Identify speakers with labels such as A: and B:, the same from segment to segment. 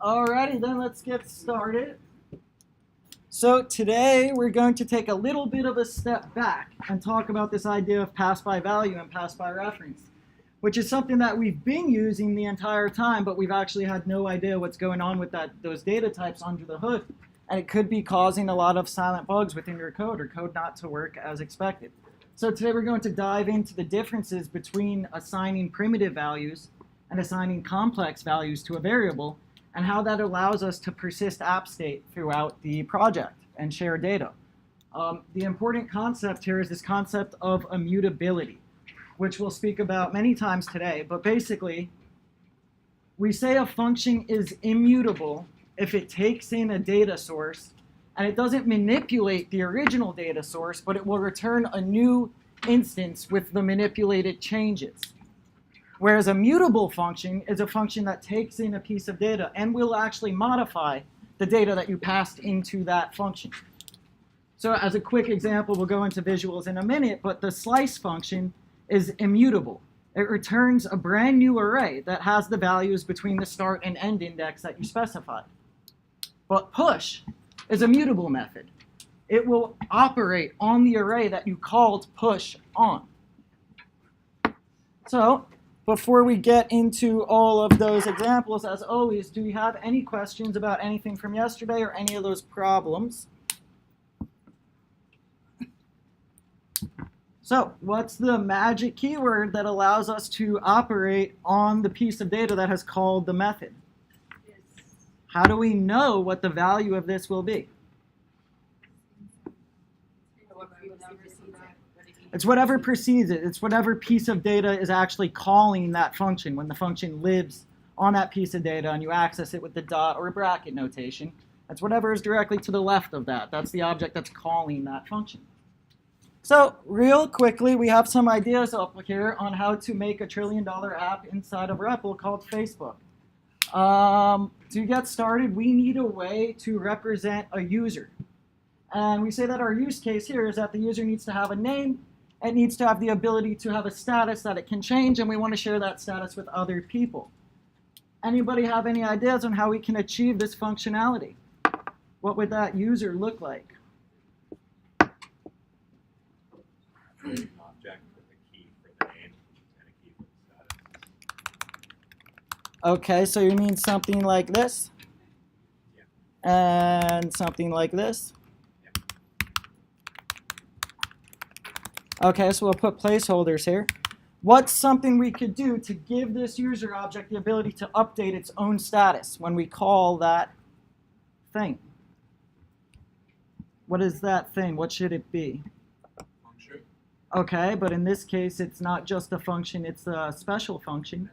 A: Alrighty, then let's get started. So today we're going to take a little bit of a step back and talk about this idea of pass by value and pass by reference, which is something that we've been using the entire time, but we've actually had no idea what's going on with those data types under the hood. And it could be causing a lot of silent bugs within your code or code not to work as expected. So today we're going to dive into the differences between assigning primitive values and assigning complex values to a variable, and how that allows us to persist app state throughout the project and share data. The important concept here is this concept of immutability, which we'll speak about many times today. But basically, we say a function is immutable if it takes in a data source and it doesn't manipulate the original data source, but it will return a new instance with the manipulated changes. Whereas a mutable function is a function that takes in a piece of data and will actually modify the data that you passed into that function. So as a quick example, we'll go into visuals in a minute, but the slice function is immutable. It returns a brand new array that has the values between the start and end index that you specified. But push is a mutable method. It will operate on the array that you called push on. So before we get into all of those examples, as always, do you have any questions about anything from yesterday or any of those problems? So what's the magic keyword that allows us to operate on the piece of data that has called the method? How do we know what the value of this will be? It's whatever precedes it. It's whatever piece of data is actually calling that function when the function lives on that piece of data and you access it with the dot or bracket notation. That's whatever is directly to the left of that. That's the object that's calling that function. So real quickly, we have some ideas up here on how to make a $1 trillion app inside of REPL called Facebook. To get started, we need a way to represent a user. And we say that our use case here is that the user needs to have a name. It needs to have the ability to have a status that it can change, and we want to share that status with other people. Anybody have any ideas on how we can achieve this functionality? What would that user look like?
B: An object with a key for the name and a key for the status.
A: Okay, so you mean something like this?
B: Yeah.
A: And something like this? Okay, so we'll put placeholders here. What's something we could do to give this user object the ability to update its own status when we call that thing? What is that thing? What should it be?
B: Function.
A: Okay, but in this case, it's not just a function, it's a special function,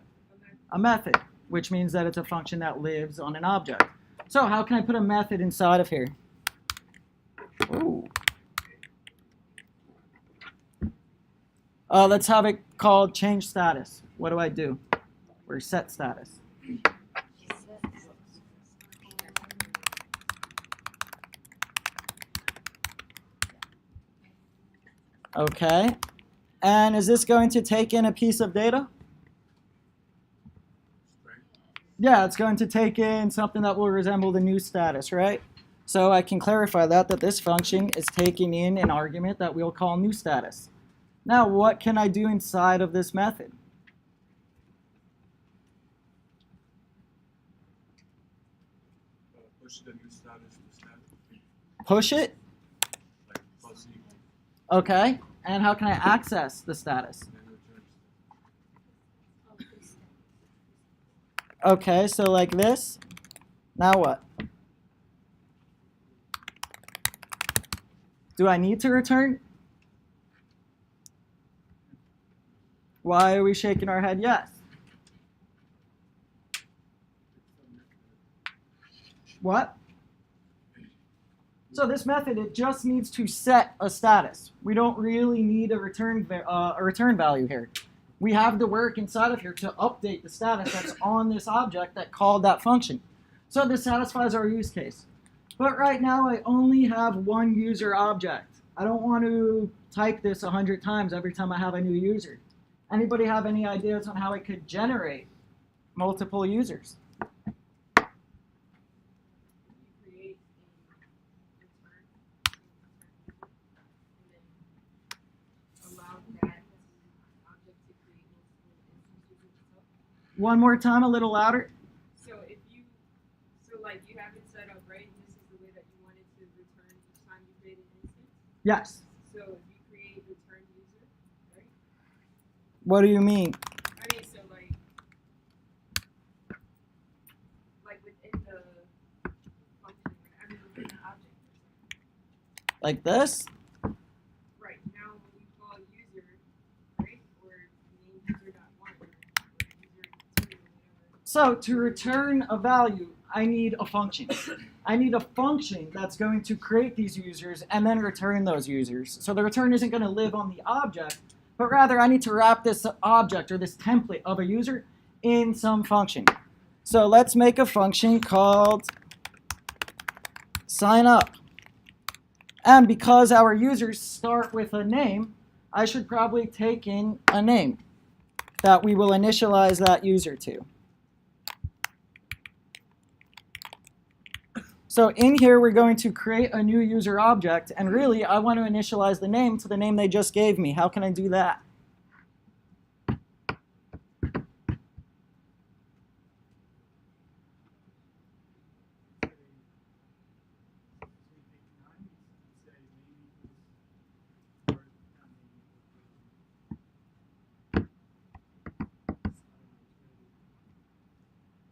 A: a method, which means that it's a function that lives on an object. So how can I put a method inside of here? Ooh. Let's have it called change status. What do I do? Or set status. Okay. And is this going to take in a piece of data? Yeah, it's going to take in something that will resemble the new status, right? So I can clarify that this function is taking in an argument that we'll call new status. Now, what can I do inside of this method?
B: Push the new status to status.
A: Push it?
B: Like plus equal.
A: Okay. And how can I access the status?
B: And then return status.
A: Okay, so like this. Now what? Do I need to return? Why are we shaking our head yes? What? So this method, it just needs to set a status. We don't really need a return value here. We have the work inside of here to update the status that's on this object that called that function. So this satisfies our use case. But right now, I only have one user object. I don't want to type this 100 times every time I have a new user. Anybody have any ideas on how I could generate multiple users. One more time, a little louder.
C: So like you have it set up, right? This is the way that you want it to return each time you create an instance.
A: Yes.
C: So if you create return user, right?
A: What do you mean?
C: I mean, so like within the function, within the object.
A: Like this?
C: Right. Now when we call user, right, or name user.1 or user2 or whatever.
A: So to return a value, I need a function. I need a function that's going to create these users and then return those users. So the return isn't going to live on the object, but rather I need to wrap this object or this template of a user in some function. So let's make a function called sign up. And because our users start with a name, I should probably take in a name that we will initialize that user to. So in here, we're going to create a new user object. And really, I want to initialize the name to the name they just gave me. How can I do that?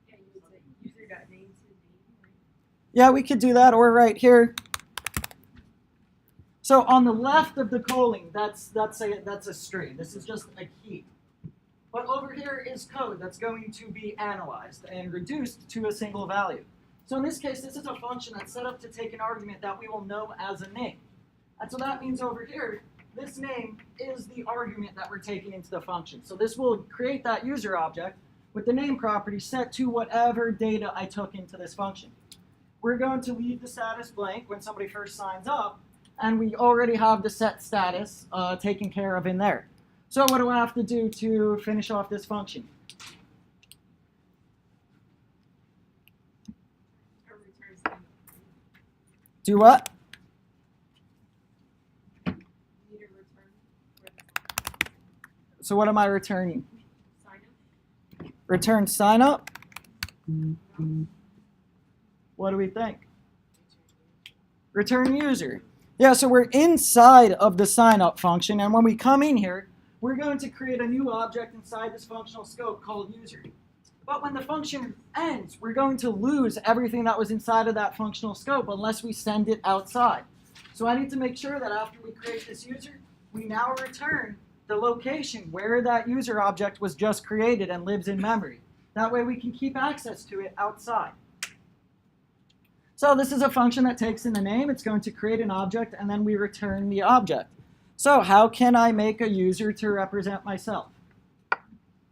C: Yeah, you would say user.name to name, right?
A: Yeah, we could do that, or right here. So on the left of the calling, that's a string. This is just a key. But over here is code that's going to be analyzed and reduced to a single value. So in this case, this is a function that's set up to take an argument that we will know as a name. And so that means over here, this name is the argument that we're taking into the function. So this will create that user object with the name property set to whatever data I took into this function. We're going to leave the status blank when somebody first signs up, and we already have the set status taken care of in there. So what do I have to do to finish off this function?
C: Or return sign up.
A: Do what?
C: You need a return for the
A: So what am I returning?
C: sign up.
A: Return sign up? What do we think? Return user. Yeah, so we're inside of the sign up function, and when we come in here, we're going to create a new object inside this functional scope called user. But when the function ends, we're going to lose everything that was inside of that functional scope unless we send it outside. So I need to make sure that after we create this user, we now return the location where that user object was just created and lives in memory. That way we can keep access to it outside. So this is a function that takes in the name. It's going to create an object, and then we return the object. So how can I make a user to represent myself?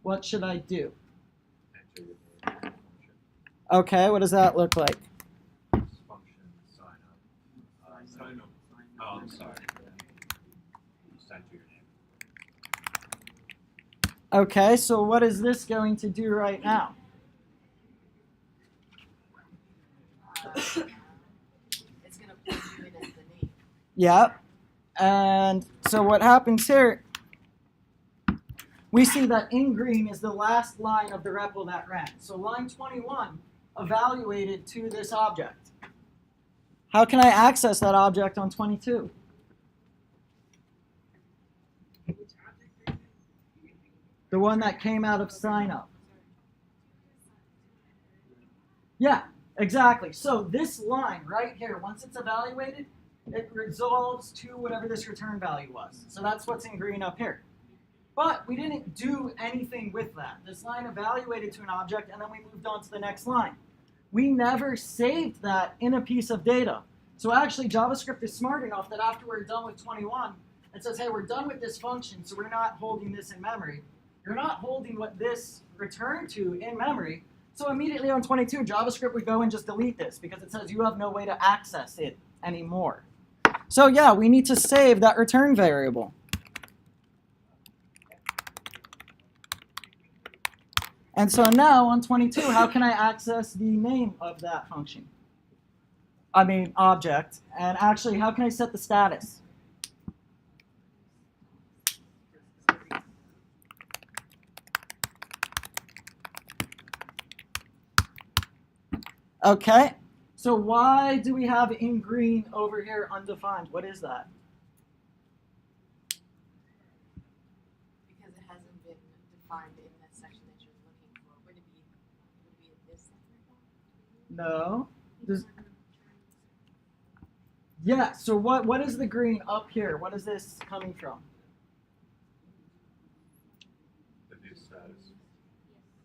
A: What should I do?
B: Enter your name in the function.
A: Okay, what does that look like?
B: This function sign up. Sign up. Oh, I'm sorry. Just enter your name.
A: Okay, so what is this going to do right now?
D: It's going to plug you in as the name.
A: Yep. And so what happens here, we see that in green is the last line of the REPL that ran. So line 21 evaluated to this object. How can I access that object on 22?
C: Which object are you?
A: The one that came out of sign up. Yeah, exactly. So this line right here, once it's evaluated, it resolves to whatever this return value was. So that's what's in green up here. But we didn't do anything with that. This line evaluated to an object, and then we moved on to the next line. We never saved that in a piece of data. So actually, JavaScript is smart enough that after we're done with 21, it says, hey, we're done with this function, so we're not holding this in memory. You're not holding what this returned to in memory. So immediately on 22, JavaScript would go and just delete this because it says you have no way to access it anymore. So yeah, we need to save that return variable. And so now on 22, how can I access the name of that function? I mean, object. And actually, how can I set the status? Okay. So why do we have in green over here undefined? What is that?
D: Because it hasn't been defined in that section that you're looking for. Would it be in this section?
A: No. Yeah, so what is the green up here? What is this coming from?
B: The new status.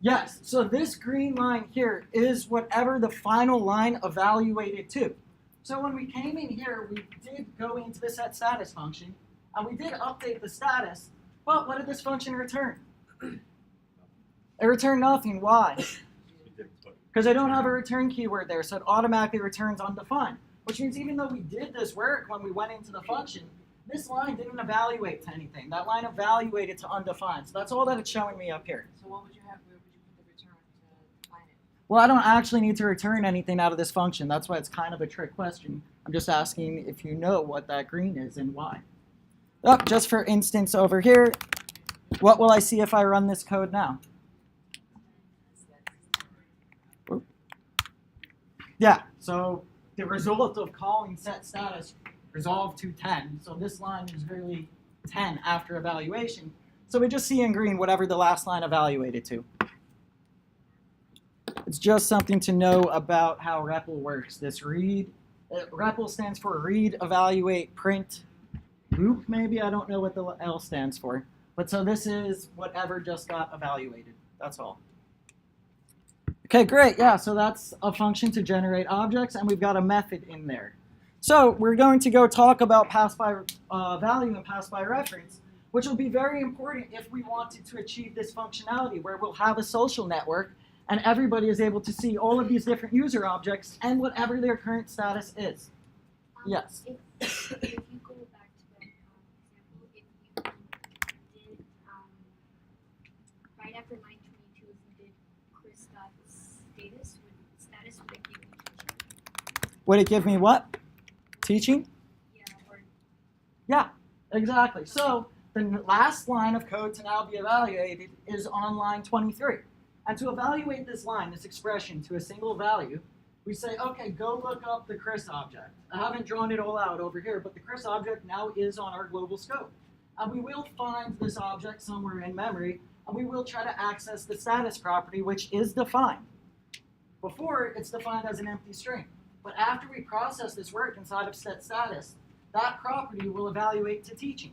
A: Yes, so this green line here is whatever the final line evaluated to. So when we came in here, we did go into the set status function, and we did update the status, but what did this function return? It returned nothing. Why? Because I don't have a return keyword there, so it automatically returns undefined. Which means even though we did this work when we went into the function, this line didn't evaluate to anything. That line evaluated to undefined. So that's all that it's showing me up here.
D: So what would you have? Where would you put the return to define it?
A: Well, I don't actually need to return anything out of this function. That's why it's kind of a trick question. I'm just asking if you know what that green is and why. Oh, just for instance over here, what will I see if I run this code now? Yeah, so the result of calling set status resolved to 10. So this line is really 10 after evaluation. So we just see in green whatever the last line evaluated to. It's just something to know about how REPL works. This read, REPL stands for read, evaluate, print, loop maybe. I don't know what the L stands for. But so this is whatever just got evaluated. That's all. Okay, great. Yeah, so that's a function to generate objects, and we've got a method in there. So we're going to go talk about pass by value and pass by reference, which will be very important if we wanted to achieve this functionality where we'll have a social network and everybody is able to see all of these different user objects and whatever their current status is. Yes?
E: If you go back to the example, if you did, right after line 22, if you did status, would it give you teaching?
A: Would it give me what? Teaching?
E: Yeah, or
A: Yeah, exactly. So the last line of code to now be evaluated is on line 23. And to evaluate this line, this expression, to a single value, we say, okay, go look up the Chris object. I haven't drawn it all out over here, but the Chris object now is on our global scope. And we will find this object somewhere in memory, and we will try to access the status property, which is defined. Before, it's defined as an empty string. But after we process this work inside of set status, that property will evaluate to teaching.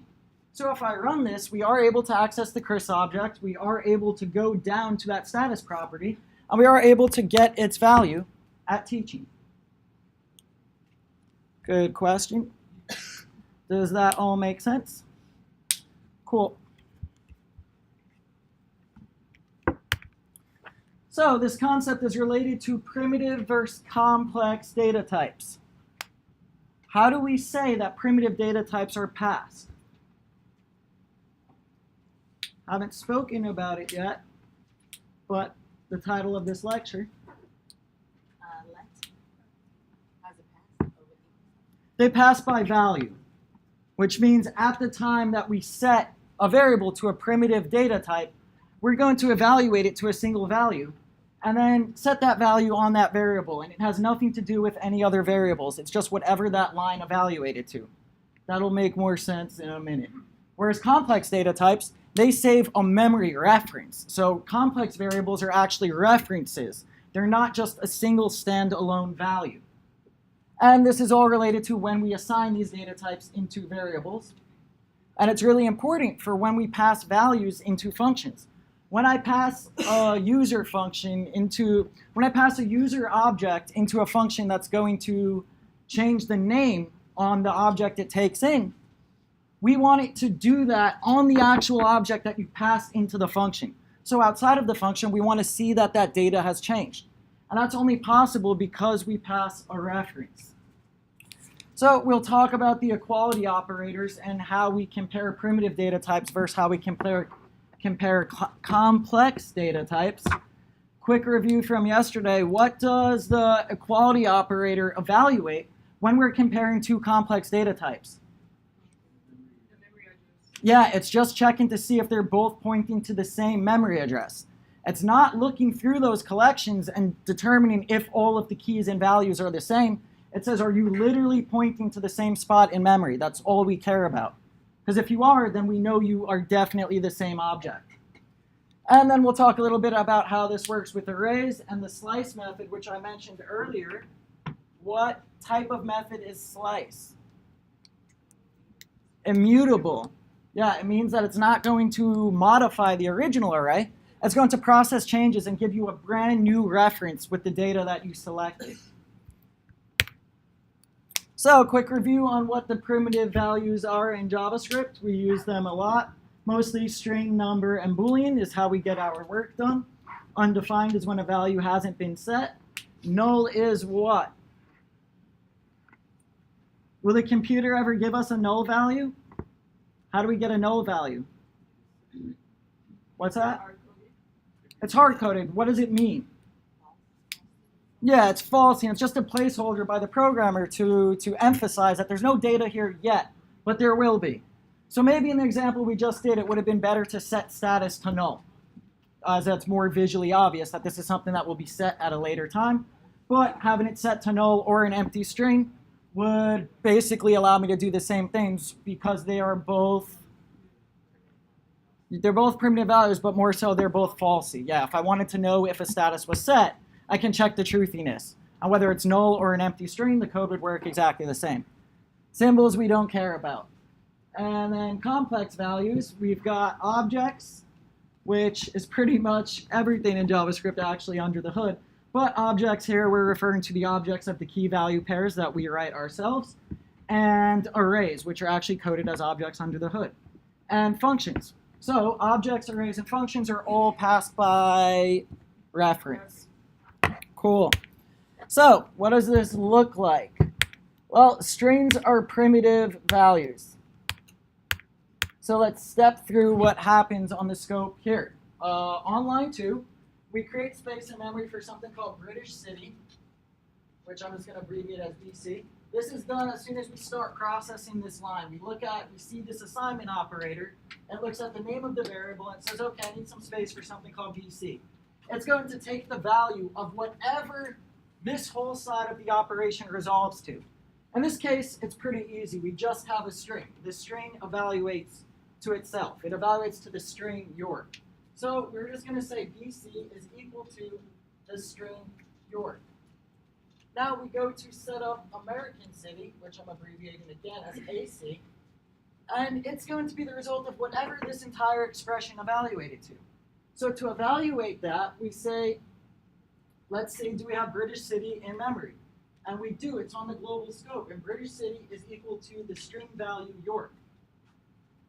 A: So if I run this, we are able to access the Chris object, we are able to go down to that status property, and we are able to get its value at teaching. Good question. Does that all make sense? Cool. So this concept is related to primitive versus complex data types. How do we say that primitive data types are passed? Haven't spoken about it yet, but the title of this lecture.
D: Let. How's it pass?
A: They pass by value, which means at the time that we set a variable to a primitive data type, we're going to evaluate it to a single value and then set that value on that variable. And it has nothing to do with any other variables. It's just whatever that line evaluated to. That'll make more sense in a minute. Whereas complex data types, they save a memory reference. So complex variables are actually references. They're not just a single standalone value. And this is all related to when we assign these data types into variables. And it's really important for when we pass values into functions. When I pass a user function into, when I pass a user object into a function that's going to change the name on the object it takes in, we want it to do that on the actual object that you passed into the function. So outside of the function, we want to see that that data has changed. And that's only possible because we pass a reference. So we'll talk about the equality operators and how we compare primitive data types versus how we compare complex data types. quick review from yesterday. What does the equality operator evaluate when we're comparing two complex data types?
C: The memory address.
A: Yeah, it's just checking to see if they're both pointing to the same memory address. It's not looking through those collections and determining if all of the keys and values are the same. It says, are you literally pointing to the same spot in memory? That's all we care about. Because if you are, then we know you are definitely the same object. And then we'll talk a little bit about how this works with arrays and the slice method, which I mentioned earlier. What type of method is slice? Immutable. Yeah, it means that it's not going to modify the original array. It's going to process changes and give you a brand new reference with the data that you selected. So, quick review on what the primitive values are in JavaScript. We use them a lot. Mostly string, number, and Boolean is how we get our work done. Undefined is when a value hasn't been set. Null is what? Will the computer ever give us a null value? How do we get a null value? What's that? It's hard-coded. What does it mean? Yeah, it's false, and it's just a placeholder by the programmer to emphasize that there's no data here yet, but there will be. So maybe in the example we just did, it would have been better to set status to null, as that's more visually obvious that this is something that will be set at a later time. But having it set to null or an empty string would basically allow me to do the same things because they're both primitive values, but more so they're both falsy. Yeah, if I wanted to know if a status was set, I can check the truthiness. And whether it's null or an empty string, the code would work exactly the same. Symbols we don't care about. And then complex values, we've got objects, which is pretty much everything in JavaScript actually under the hood. But objects here, we're referring to the objects of the key value pairs that we write ourselves. And arrays, which are actually coded as objects under the hood. And functions. So objects, arrays, and functions are all passed by reference. Cool. So what does this look like? Well, strings are primitive values. So let's step through what happens on the scope here. On line 2, we create space and memory for something called British City, which I'm just going to abbreviate as BC. This is done as soon as we start processing this line. We see this assignment operator. It looks at the name of the variable and says, okay, I need some space for something called BC. It's going to take the value of whatever this whole side of the operation resolves to. In this case, it's pretty easy. We just have a string. The string evaluates to itself. It evaluates to the string York. So we're just going to say BC is equal to the string York. Now we go to set up American City, which I'm abbreviating again as AC. And it's going to be the result of whatever this entire expression evaluated to. So to evaluate that, we say, let's say, do we have British City in memory? And we do. It's on the global scope. And British City is equal to the string value York.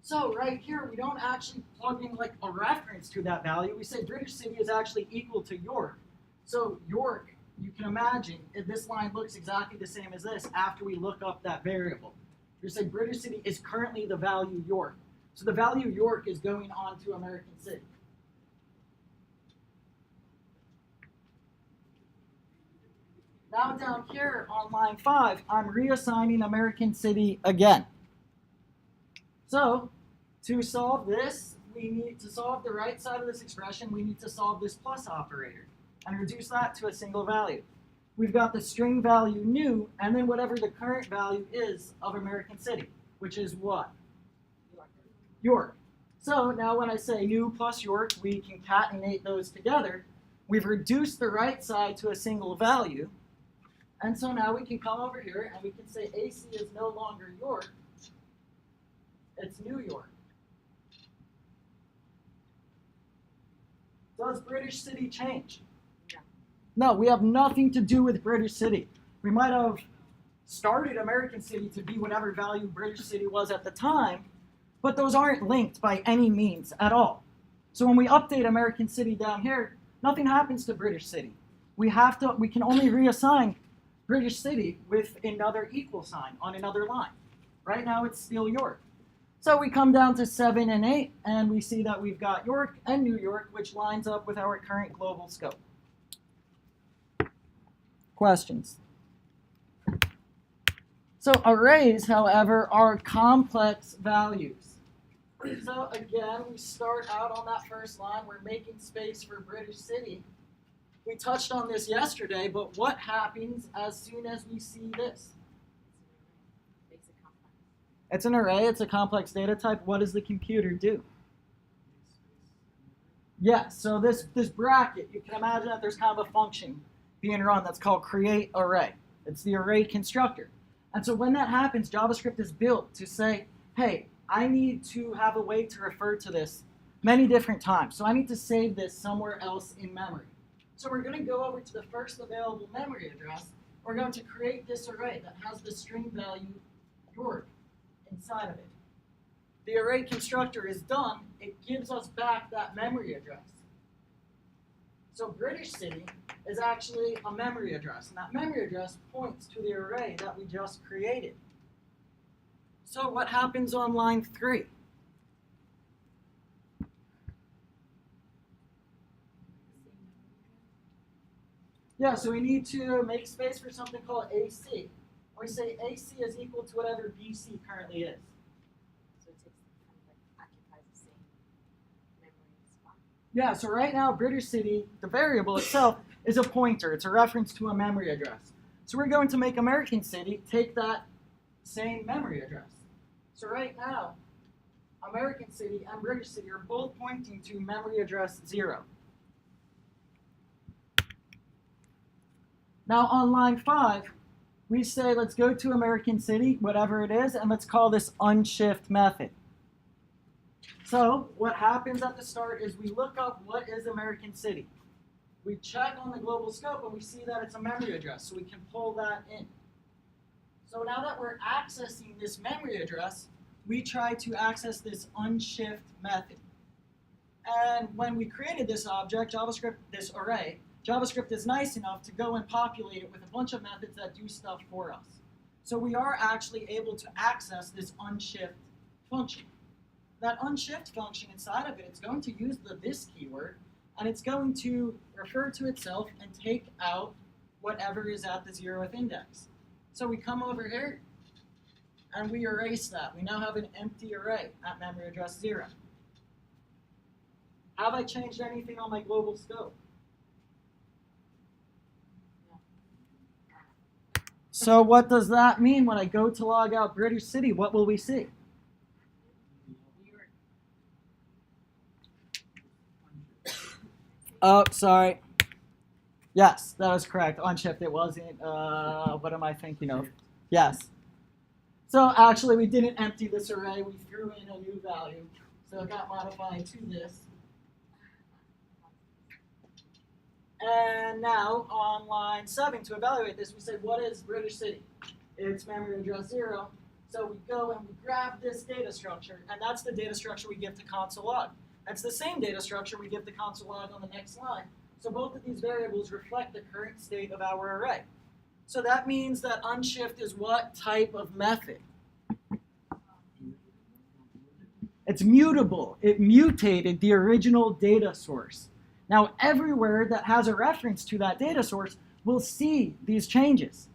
A: So right here, we don't actually plug in like a reference to that value. We say British City is actually equal to York. So York, you can imagine, if this line looks exactly the same as this after we look up that variable. You say British City is currently the value York. So the value York is going on to American City. Now down here on line 5, I'm reassigning American City again. So to solve this, we need to solve the right side of this expression, we need to solve this plus operator and reduce that to a single value. We've got the string value new, and then whatever the current value is of American City, which is what? York. So now when I say new plus York, we concatenate those together. We've reduced the right side to a single value. And so now we can come over here and we can say AC is no longer York, it's New York. Does British City change? No, we have nothing to do with British City. We might have started American City to be whatever value British City was at the time, but those aren't linked by any means at all. So when we update American City down here, nothing happens to British City. We can only reassign British City with another equal sign on another line. Right now it's still York. So we come down to 7 and 8, and we see that we've got York and New York, which lines up with our current global scope. Questions? So arrays, however, are complex values. So again, we start out on that first line. We're making space for British City. We touched on this yesterday, but what happens as soon as we see this?
D: Makes it complex.
A: It's an array. It's a complex data type. What does the computer do? Yeah, so this bracket, you can imagine that there's kind of a function being run that's called create array. It's the array constructor. And so when that happens, JavaScript is built to say, hey, I need to have a way to refer to this many different times. So I need to save this somewhere else in memory. So we're going to go over to the first available memory address. We're going to create this array that has the string value York inside of it. The array constructor is done. It gives us back that memory address. So British City is actually a memory address, and that memory address points to the array that we just created. So what happens on line 3? Yeah, so we need to make space for something called AC. We say AC is equal to whatever BC currently is.
D: So it takes kind of like occupies the same memory spot.
A: Yeah, so right now, British City, the variable itself, is a pointer. It's a reference to a memory address. So we're going to make American City take that same memory address. So right now, American City and British City are both pointing to memory address 0. Now on line 5, we say let's go to American City, whatever it is, and let's call this unshift method. So what happens at the start is we look up what is American City. We check on the global scope and we see that it's a memory address, so we can pull that in. So now that we're accessing this memory address, we try to access this unshift method. And when we created this object, JavaScript, this array, JavaScript is nice enough to go and populate it with a bunch of methods that do stuff for us. So we are actually able to access this unshift function. That unshift function inside of it, it's going to use the this keyword, and it's going to refer to itself and take out whatever is at the 0th index. So we come over here, and we erase that. We now have an empty array at memory address 0. Have I changed anything on my global scope? So what does that mean when I go to log out British City? What will we see? Oh, sorry. Yes, that was correct. Unshift, it wasn't. What am I thinking of? Yes. So actually, we didn't empty this array. We threw in a new value. So it got modified to this. And now on line 7, to evaluate this, we say, what is British City? It's memory address 0. So we go and we grab this data structure, and that's the data structure we give to console log. That's the same data structure we give to console log on the next line. So both of these variables reflect the current state of our array. So that means that unshift is what type of method? It's mutable. It mutated the original data source. Now, everywhere that has a reference to that data source will see these changes.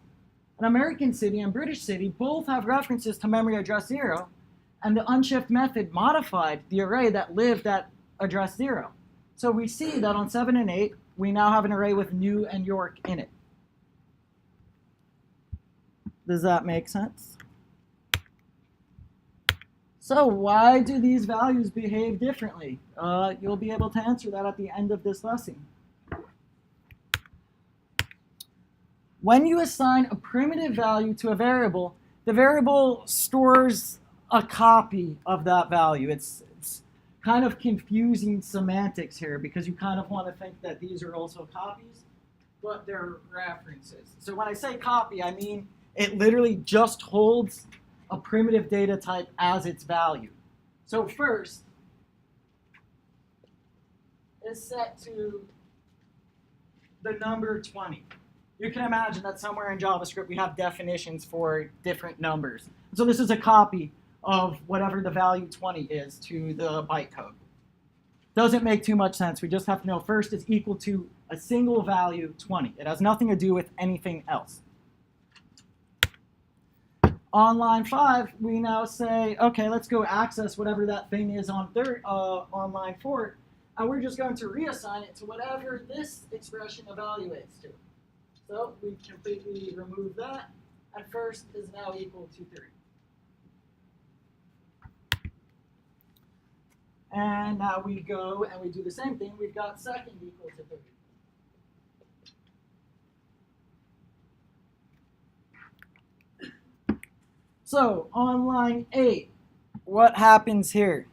A: An American City and British City both have references to memory address 0, and the unshift method modified the array that lived at address 0. So we see that on 7 and 8, we now have an array with new and York in it. Does that make sense? So why do these values behave differently? You'll be able to answer that at the end of this lesson. When you assign a primitive value to a variable, the variable stores a copy of that value. It's kind of confusing semantics here because you kind of want to think that these are also copies, but they're references. So when I say copy, I mean it literally just holds a primitive data type as its value. So first is set to the number 20. You can imagine that somewhere in JavaScript we have definitions for different numbers. So this is a copy of whatever the value 20 is to the bytecode. Doesn't make too much sense. We just have to know first is equal to a single value 20. It has nothing to do with anything else. On line 5, we now say, okay, let's go access whatever that thing is on line 4, and we're just going to reassign it to whatever this expression evaluates to. So we completely remove that, and first is now equal to 3. And now we go and we do the same thing. We've got second equal to 30. So on line 8, what happens here?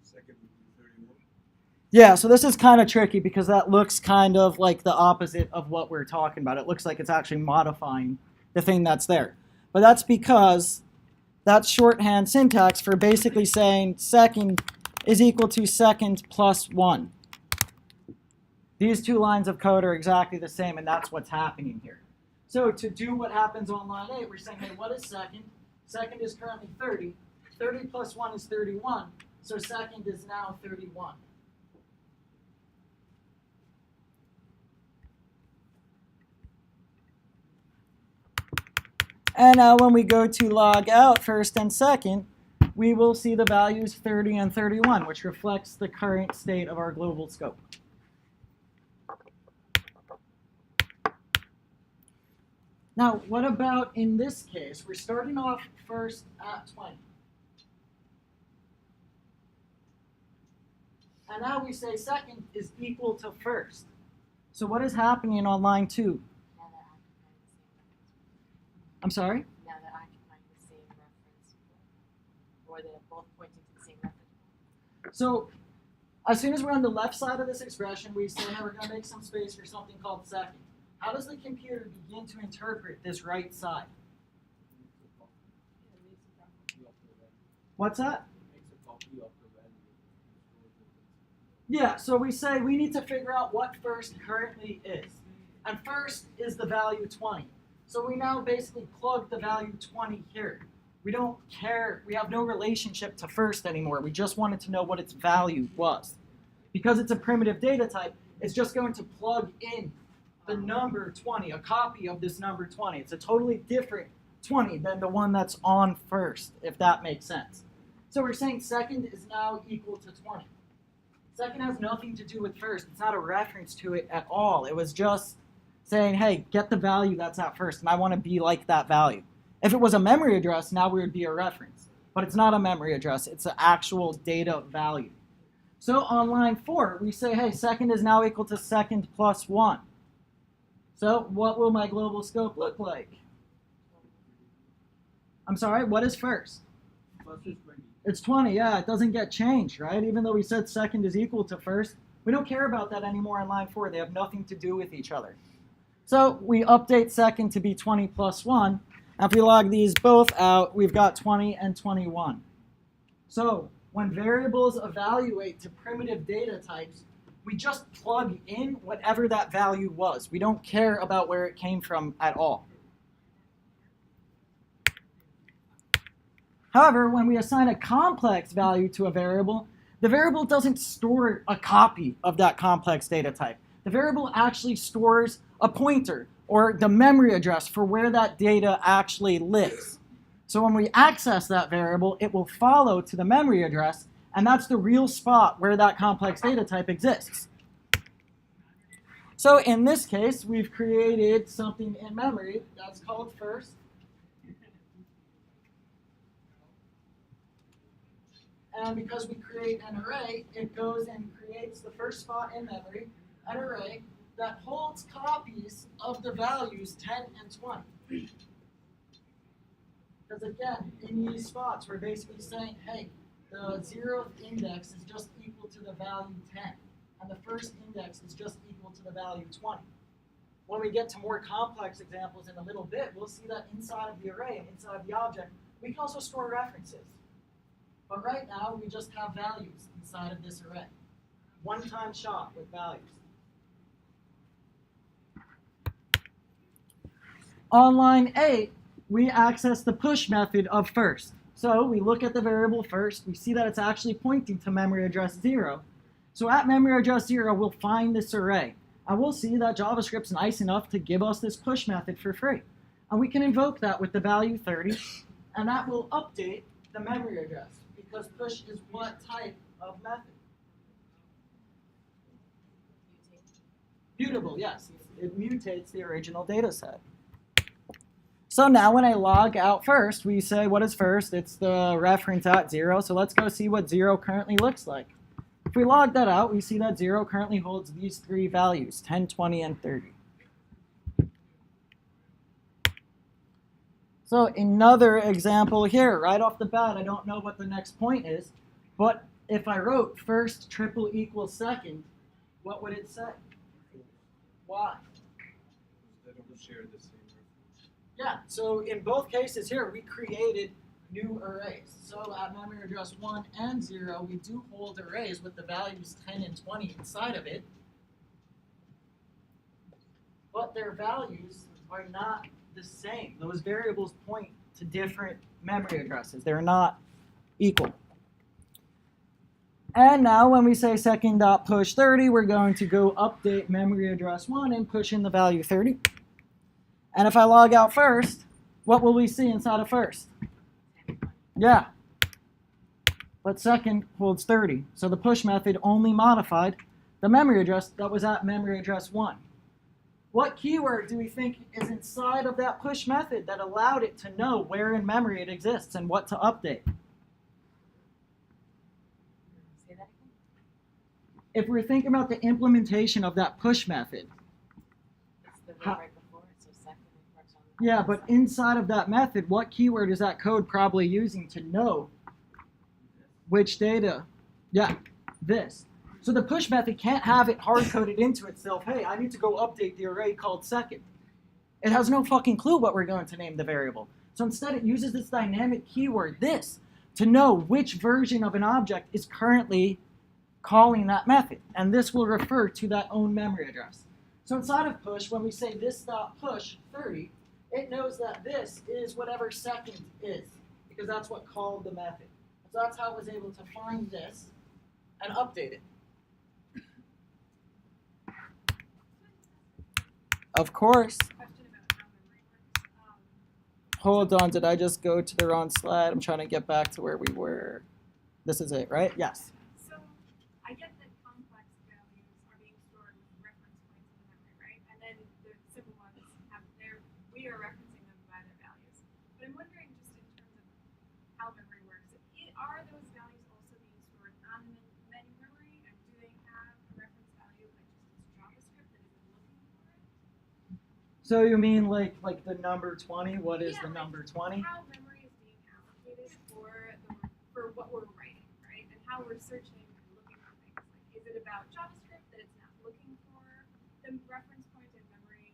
B: Second would be 31.
A: Yeah, so this is kind of tricky because that looks kind of like the opposite of what we're talking about. It looks like it's actually modifying the thing that's there. But that's because that's shorthand syntax for basically saying second is equal to second plus 1. These two lines of code are exactly the same, and that's what's happening here. So to do what happens on line 8, we're saying, hey, what is second? Second is currently 30. 30 plus 1 is 31. So second is now 31. And now when we go to log out first and second, we will see the values 30 and 31, which reflects the current state of our global scope. Now, what about in this case? We're starting off first at 20. And now we say second is equal to first. So what is happening on line 2?
D: Now they're occupying the same reference.
A: I'm sorry?
D: Now they're occupying the same reference. Or they're both pointing to the same reference.
A: So as soon as we're on the left side of this expression, we say, now we're going to make some space for something called second. How does the computer begin to interpret this right side? What's that? Yeah, so we say we need to figure out what first currently is. And first is the value 20. So we now basically plug the value 20 here. We don't care, we have no relationship to first anymore. We just wanted to know what its value was. Because it's a primitive data type, it's just going to plug in the number 20, a copy of this number 20. It's a totally different 20 than the one that's on first, if that makes sense. So we're saying second is now equal to 20. Second has nothing to do with first. It's not a reference to it at all. It was just saying, hey, get the value that's at first, and I want to be like that value. If it was a memory address, now we would be a reference. But it's not a memory address. It's an actual data value. So on line 4, we say, hey, second is now equal to second plus 1. So what will my global scope look like? I'm sorry, what is first?
F: First is 20.
A: It's 20, yeah, it doesn't get changed, right? Even though we said second is equal to first, we don't care about that anymore in line 4. They have nothing to do with each other. So we update second to be 20 plus 1. And if we log these both out, we've got 20 and 21. So when variables evaluate to primitive data types, we just plug in whatever that value was. We don't care about where it came from at all. However, when we assign a complex value to a variable, the variable doesn't store a copy of that complex data type. The variable actually stores a pointer or the memory address for where that data actually lives. So when we access that variable, it will follow to the memory address, and that's the real spot where that complex data type exists. So in this case, we've created something in memory that's called first. And because we create an array, it goes and creates the first spot in memory, an array that holds copies of the values 10 and 20. Because again, in these spots, we're basically saying, hey, the 0th index is just equal to the value 10. And the first index is just equal to the value 20. When we get to more complex examples in a little bit, we'll see that inside of the array and inside of the object, we can also store references. But right now, we just have values inside of this array. One-time shot with values. On line 8, we access the push method of first. So we look at the variable first. We see that it's actually pointing to memory address 0. So at memory address 0, we'll find this array. And we'll see that JavaScript's nice enough to give us this push method for free. And we can invoke that with the value 30, and that will update the memory address, because push is what type of method? Mutable, yes. It mutates the original data set. So now when I log out first, we say what is first? It's the reference at 0. So let's go see what 0 currently looks like. If we log that out, we see that 0 currently holds these 3 values, 10, 20, and 30. So another example here, right off the bat, I don't know what the next point is, but if I wrote first triple equals second, what would it say? Why?
B: They don't share the same reference.
A: Yeah, so in both cases here, we created new arrays. So at memory address 1 and 0, we do hold arrays with the values 10 and 20 inside of it, but their values are not the same. Those variables point to different memory addresses. They're not equal. And now when we say second.push 30, we're going to go update memory address 1 and push in the value 30. And if I log out first, what will we see inside of first? Yeah. But second holds 30. So the push method only modified the memory address that was at memory address 1. What keyword do we think is inside of that push method that allowed it to know where in memory it exists and what to update?
D: Say that again?
A: If we're thinking about the implementation of that push method,
D: It's the
A: How-
D: one right before it, so second it works on the
A: yeah, but inside of that method, what keyword is that code probably using to know which data? Yeah, this. So the push method can't have it hard-coded into itself, hey, I need to go update the array called second. It has no fucking clue what we're going to name the variable. So instead it uses this dynamic keyword, this, to know which version of an object is currently calling that method. And this will refer to that own memory address. So inside of push, when we say this.push 30, it knows that this is whatever second is, because that's what called the method. So that's how it was able to find this and update it. Of course.
C: Question about how memory works.
A: Hold on, did I just go to the wrong slide? I'm trying to get back to where we were. This is it, right? Yes.
C: So I get that complex values are being stored with reference points in the memory, right? And then the simple ones we are referencing them by their values. But I'm wondering just in terms of how memory works, are those values also being stored on the main memory, and do they have a reference value like just as JavaScript that is looking for it?
A: So you mean like the number 20? What is
C: Yeah,
A: the
C: like
A: number 20?
C: How memory is being allocated for what we're writing, right? And how we're searching and looking for things. Like, is it about JavaScript that it's not looking for the reference point in memory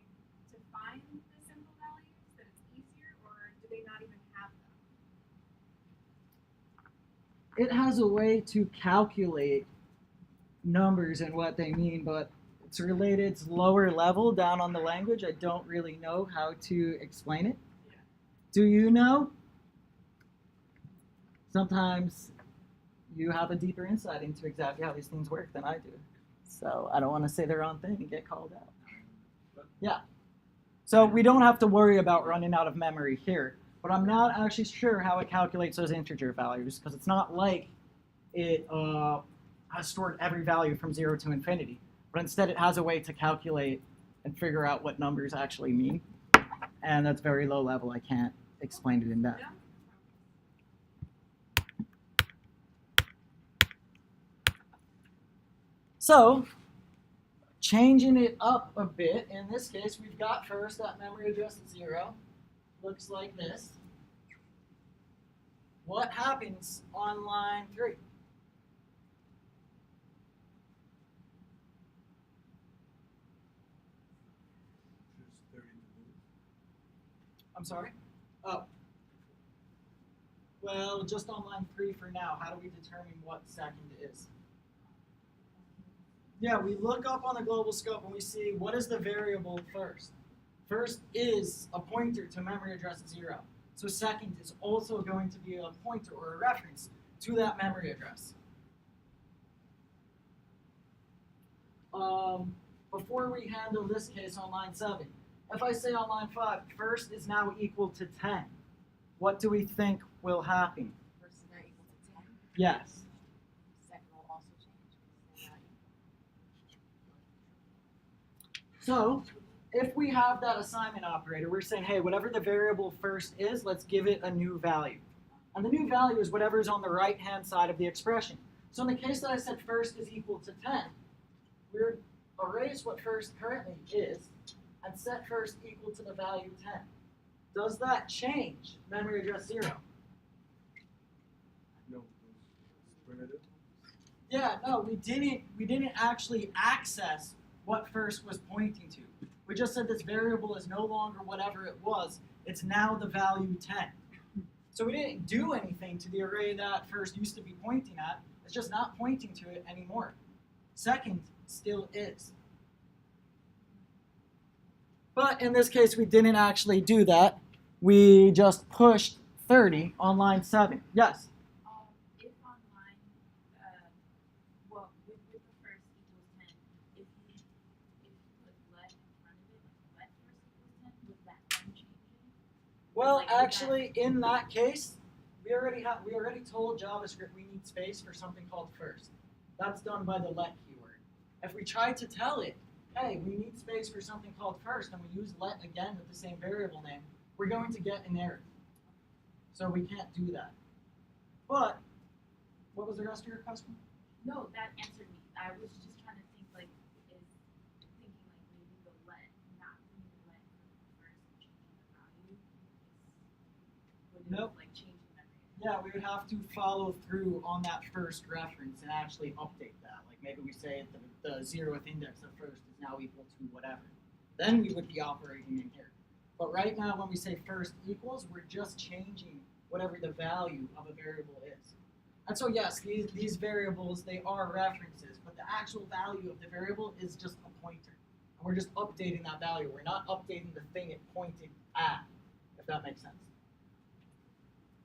C: to find the simple values, that it's easier, or do they not even have them?
A: It has a way to calculate numbers and what they mean, but it's related, it's lower level down on the language. I don't really know how to explain it.
C: Yeah.
A: Do you know? Sometimes you have a deeper insight into exactly how these things work than I do. So I don't want to say the wrong thing and get called out. Yeah. So we don't have to worry about running out of memory here, but I'm not actually sure how it calculates those integer values, because it's not like it has stored every value from 0 to infinity, but instead it has a way to calculate and figure out what numbers actually mean, and that's very low level. I can't explain it in depth.
C: No?
A: So, changing it up a bit, in this case, we've got first that memory address at 0. Looks like this. What happens on line 3?
B: Choose 30 to move.
A: I'm sorry? Oh. Well, just on line 3 for now. How do we determine what second is? Yeah, we look up on the global scope and we see what is the variable first. First is a pointer to memory address 0. So second is also going to be a pointer or a reference to that memory address. Before we handle this case on line 7, if I say on line 5, first is now equal to 10, what do we think will happen?
D: First is now equal to 10.
A: Yes.
D: Second will also change. Because they're not equal.
A: So if we have that assignment operator, we're saying, hey, whatever the variable first is, let's give it a new value. And the new value is whatever is on the right-hand side of the expression. So in the case that I said first is equal to 10, we're erase what first currently is and set first equal to the value 10. Does that change memory address 0?
B: No, primitive.
A: Yeah, no, we didn't actually access what first was pointing to. We just said this variable is no longer whatever it was, it's now the value 10. So we didn't do anything to the array that first used to be pointing at, it's just not pointing to it anymore. Second still is. But in this case, we didn't actually do that. We just pushed 30 on line 7. Yes?
F: If on line, well, with the first equals 10, if you put let in front of it, like let first equals 10, would that then change it?
A: Well,
F: Like, would that-
A: actually, in that case, we already told JavaScript we need space for something called first. That's done by the let keyword. If we try to tell it, hey, we need space for something called first, and we use let again with the same variable name, we're going to get an error. So we can't do that. But, what was the rest of your question?
F: No, that answered me. I was just trying to think like, maybe the let, not doing the let for the first and changing the value would
A: Nope.
F: like changing memory.
A: Yeah, we would have to follow through on that first reference and actually update that. Like maybe we say the 0th index of first is now equal to whatever. Then we would be operating in here. But right now when we say first equals, we're just changing whatever the value of a variable is. And so yes, these variables, they are references, but the actual value of the variable is just a pointer. And we're just updating that value. We're not updating the thing it pointed at, if that makes sense.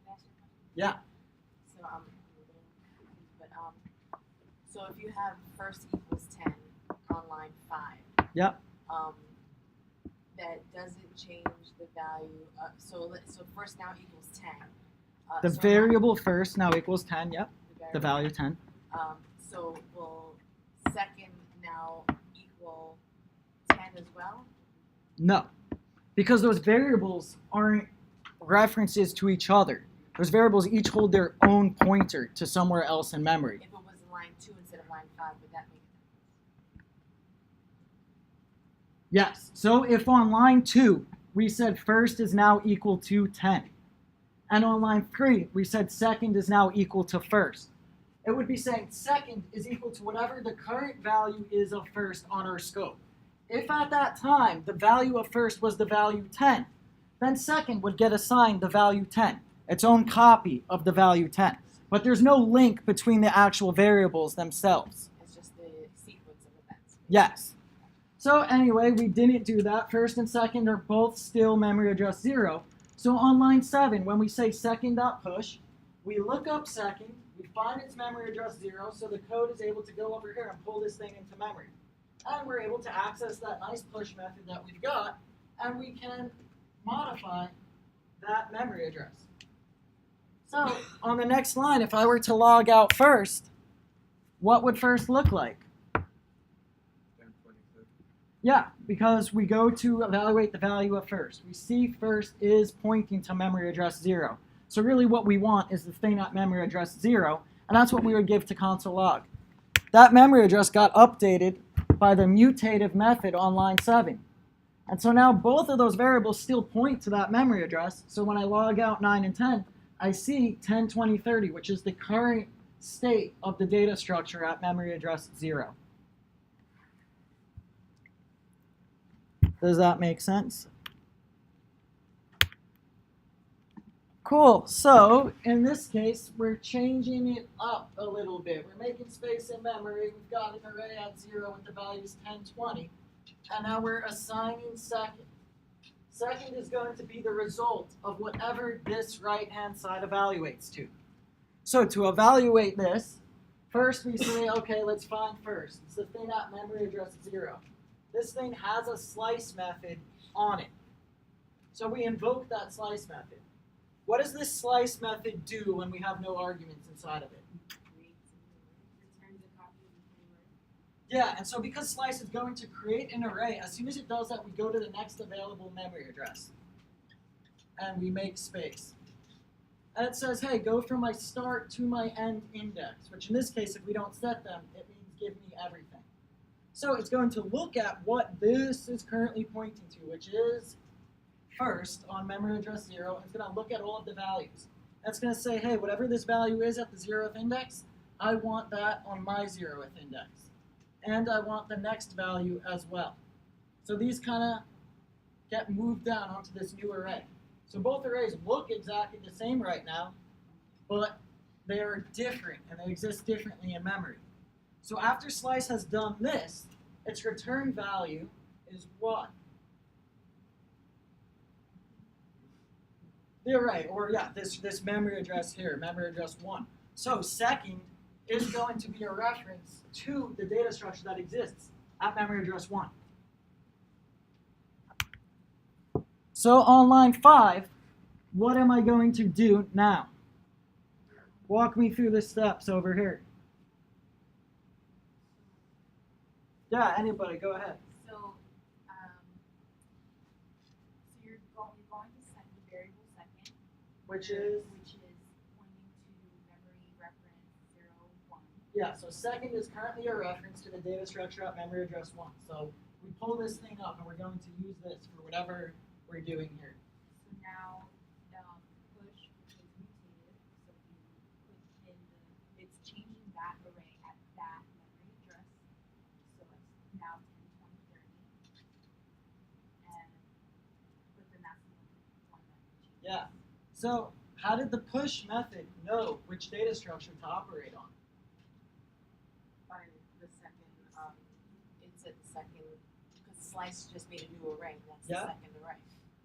D: Can I ask you a question?
A: Yeah.
D: So I'm a little confused, but so if you have first equals 10 on line 5.
A: Yep.
D: That doesn't change the value. So first now equals 10.
A: The
D: so
A: variable first now equals 10, yep. The
D: variable-
A: value 10.
D: So will second now equal 10 as well?
A: No, because those variables aren't references to each other. Those variables each hold their own pointer to somewhere else in memory.
D: If it was line 2 instead of line 5, would that make a difference?
A: Yes, so if on line 2 we said first is now equal to 10, and on line 3 we said second is now equal to first, it would be saying second is equal to whatever the current value is of first on our scope. If at that time the value of first was the value 10, then second would get assigned the value 10, its own copy of the value 10. But there's no link between the actual variables themselves.
D: It's just the sequence of events.
A: Yes. So anyway, we didn't do that. First and second are both still memory address 0. So on line 7, when we say second.push, we look up second, we find its memory address 0, so the code is able to go over here and pull this thing into memory. And we're able to access that nice push method that we've got, and we can modify that memory address. So on the next line, if I were to log out first, what would first look like?
B: 1026.
A: Yeah, because we go to evaluate the value of first. We see first is pointing to memory address 0. So really what we want is the thing at memory address 0, and that's what we would give to console log. That memory address got updated by the mutative method on line 7. And so now both of those variables still point to that memory address. So when I log out 9 and 10, I see 10, 20, 30, which is the current state of the data structure at memory address 0. Does that make sense? Cool. So in this case, we're changing it up a little bit. We're making space in memory. We've got an array at 0 with the values 10, 20. And now we're assigning second. Second is going to be the result of whatever this right-hand side evaluates to. So to evaluate this, first we say, okay, let's find first. It's the thing at memory address 0. This thing has a slice method on it. So we invoke that slice method. What does this slice method do when we have no arguments inside of it?
D: Returns a copy of the keyword.
A: Yeah, and so because slice is going to create an array, as soon as it does that, we go to the next available memory address. And we make space. And it says, hey, go from my start to my end index, which in this case, if we don't set them, it means give me everything. So it's going to look at what this is currently pointing to, which is first on memory address 0, and it's going to look at all of the values. That's going to say, hey, whatever this value is at the 0th index, I want that on my 0th index. And I want the next value as well. So these kind of get moved down onto this new array. So both arrays look exactly the same right now, but they are different, and they exist differently in memory. So after slice has done this, its return value is what? The array, or yeah, this memory address here, memory address 1. So second is going to be a reference to the data structure that exists at memory address 1. So on line 5, what am I going to do now? Walk me through the steps over here. Yeah, anybody, go ahead.
F: So, you're going to set the variable second,
A: Which is?
F: which is pointing to memory reference 0, 1.
A: Yeah, so second is currently a reference to the data structure at memory address 1. So we pull this thing up, and we're going to use this for whatever we're doing here.
F: So now, push, which is mutated, so you put in it's changing that array at that memory address. So it's now 10, 20, 30. But then that's the one that changes.
A: Yeah. So how did the push method know which data structure to operate on?
D: By the second, it's at the second, because slice just made a new array. That's
A: Yeah.
D: the second array.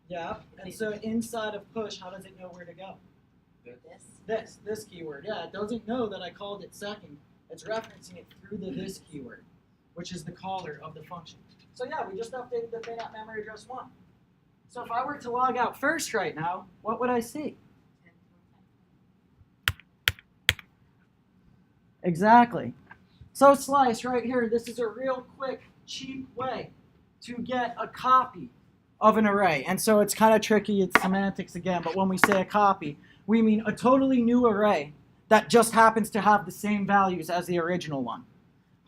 A: Yeah. And so inside of push, how does it know where to go? This keyword. Yeah, it doesn't know that I called it second. It's referencing it through the this keyword, which is the caller of the function. So yeah, we just updated the thing at memory address 1. So if I were to log out first right now, what would I see?
D: 10, 10.
A: Exactly. So slice right here, this is a real quick, cheap way to get a copy of an array. And so it's kind of tricky, it's semantics again, but when we say a copy, we mean a totally new array that just happens to have the same values as the original one.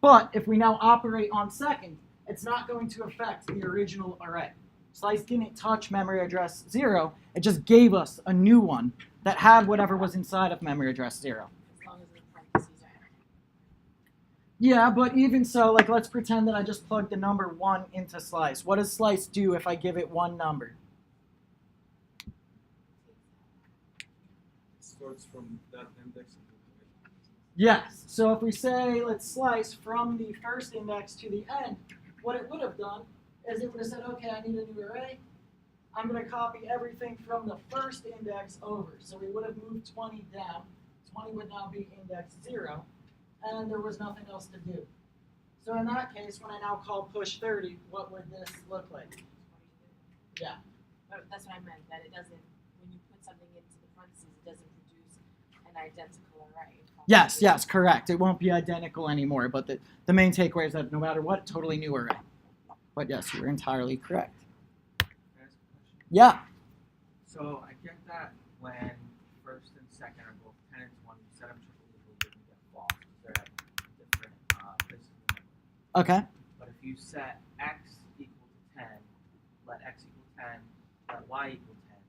A: But if we now operate on second, it's not going to affect the original array. Slice didn't touch memory address 0, it just gave us a new one that had whatever was inside of memory address 0.
D: As long as the parentheses are empty.
A: Yeah, but even so, like let's pretend that I just plugged the number 1 into slice. What does slice do if I give it one number?
B: Starts from that index.
A: Yes. So if we say let's slice from the first index to the end, what it would have done is it would have said, okay, I need a new array. I'm going to copy everything from the first index over. So we would have moved 20 down. 20 would now be index 0, and there was nothing else to do. So in that case, when I now call push 30, what would this look like? Yeah.
D: But that's what I meant, that it doesn't, when you put something into the parentheses, it doesn't produce an identical array.
A: Yes, correct. It won't be identical anymore, but the main takeaway is that no matter what, totally new array. But yes, you're entirely correct.
G: Can I ask a question?
A: Yeah.
G: So I get that when first and second are both 10 and 20, you set them triple equal, you're going to get false because they're at different places in the memory.
A: Okay.
G: But if you set x equal to 10, let x equal 10, let y equal 10,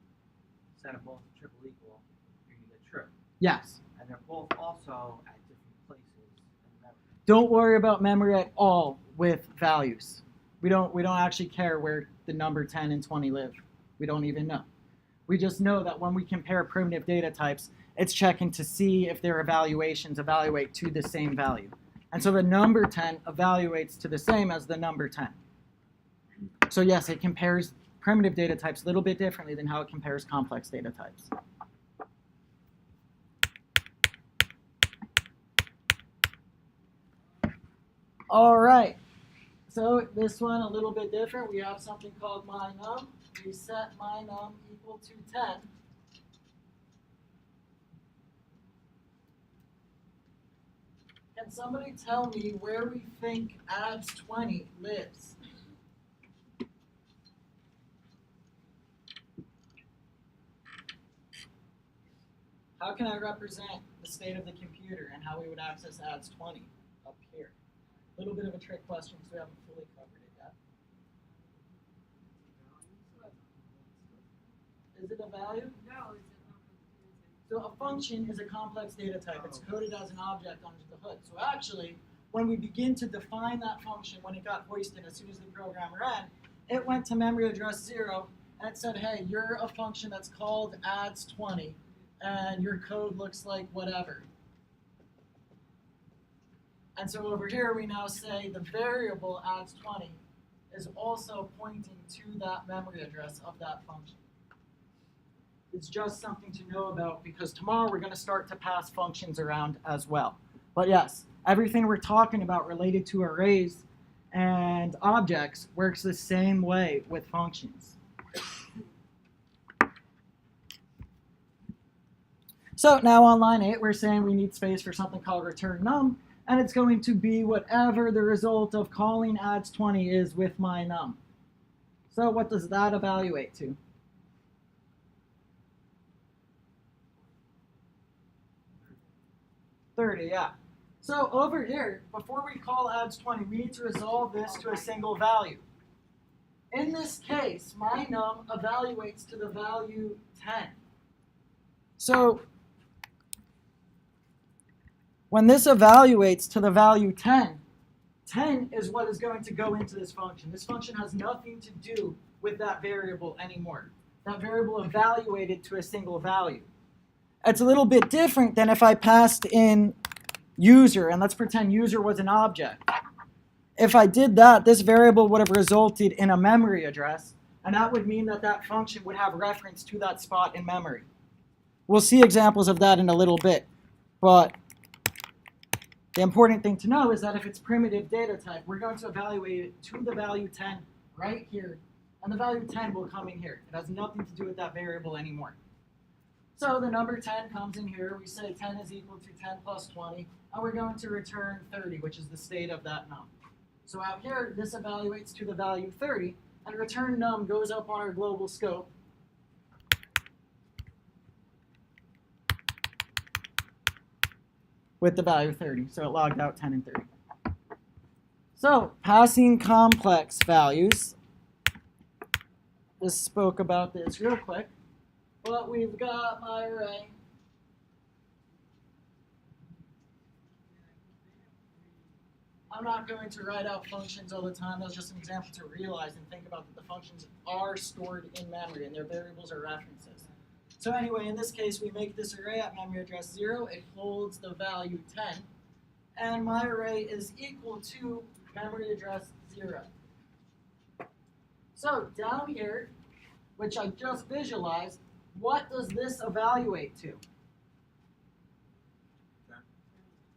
G: set them both triple equal, you're going to get true.
A: Yes.
G: And they're both also at different places in the memory.
A: Don't worry about memory at all with values. We don't actually care where the number 10 and 20 live. We don't even know. We just know that when we compare primitive data types, it's checking to see if their evaluations evaluate to the same value. And so the number 10 evaluates to the same as the number 10. So yes, it compares primitive data types a little bit differently than how it compares complex data types. All right, so this one a little bit different. We have something called mynum. We set mynum equal to 10. Can somebody tell me where we think adds 20 lives? How can I represent the state of the computer and how we would access adds 20 up here? A little bit of a trick question because we haven't fully covered it yet. Is it a value?
C: No, it's not.
A: So a function is a complex data type. It's coded as an object under the hood. So actually, when we begin to define that function, when it got hoisted as soon as the program ran, it went to memory address 0 and it said, hey, you're a function that's called adds 20, and your code looks like whatever. And so over here, we now say the variable adds 20 is also pointing to that memory address of that function. It's just something to know about because tomorrow we're going to start to pass functions around as well. But yes, everything we're talking about related to arrays and objects works the same way with functions. So now on line 8, we're saying we need space for something called return num, and it's going to be whatever the result of calling adds 20 is with my num. So what does that evaluate to? 30, yeah. So over here, before we call adds 20, we need to resolve this to a single value. In this case, my num evaluates to the value 10. So when this evaluates to the value 10, 10 is what is going to go into this function. This function has nothing to do with that variable anymore. That variable evaluated to a single value. It's a little bit different than if I passed in user, and let's pretend user was an object. If I did that, this variable would have resulted in a memory address, and that would mean that that function would have reference to that spot in memory. We'll see examples of that in a little bit, but the important thing to know is that if it's primitive data type, we're going to evaluate it to the value 10 right here, and the value 10 will come in here. It has nothing to do with that variable anymore. So the number 10 comes in here. We say 10 is equal to 10 plus 20, and we're going to return 30, which is the state of that num. So out here, this evaluates to the value 30, and return num goes up on our global scope. With the value 30, so it logged out 10 and 30. So passing complex values. Just spoke about this real quick. But we've got my array. I'm not going to write out functions all the time. That's just an example to realize and think about that the functions are stored in memory and their variables are references. So anyway, in this case, we make this array at memory address 0. It holds the value 10. And my array is equal to memory address 0. So down here, which I just visualized, what does this evaluate to?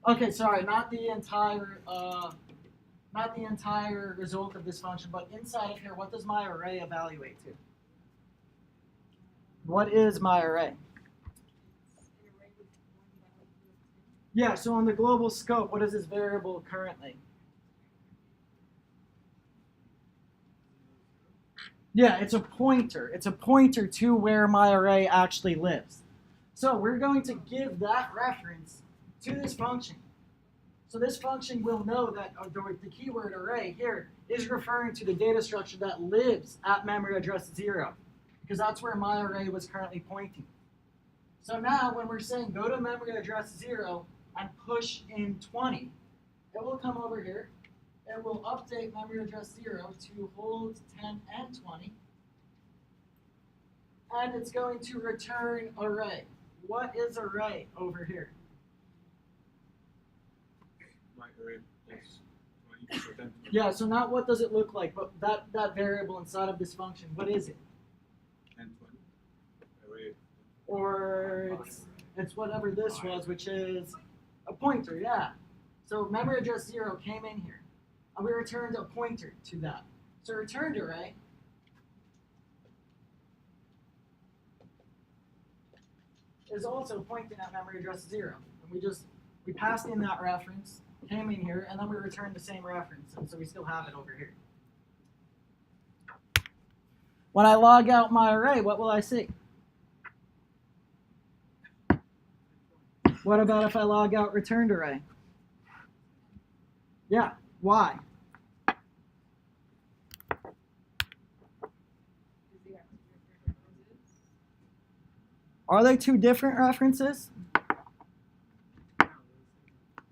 A: Okay, sorry, not the entire result of this function, but inside of here, what does my array evaluate to? What is my array? Yeah, so on the global scope, what is this variable currently? Yeah, it's a pointer. It's a pointer to where my array actually lives. So we're going to give that reference to this function. So this function will know that the keyword array here is referring to the data structure that lives at memory address 0, because that's where my array was currently pointing. So now when we're saying go to memory address 0 and push in 20, it will come over here. It will update memory address 0 to hold 10 and 20. And it's going to return array. What is array over here?
B: My array is 20 for 10 to
A: Yeah, so not what does it look like, but that variable inside of this function, what is it?
B: And 20. Array.
A: Or it's whatever this was, which is a pointer, yeah. So memory address 0 came in here, and we returned a pointer to that. So returned array is also pointing at memory address 0. And we passed in that reference, came in here, and then we returned the same reference, and so we still have it over here. When I log out my array, what will I see? What about if I log out returned array? Yeah, why? Are they two different references?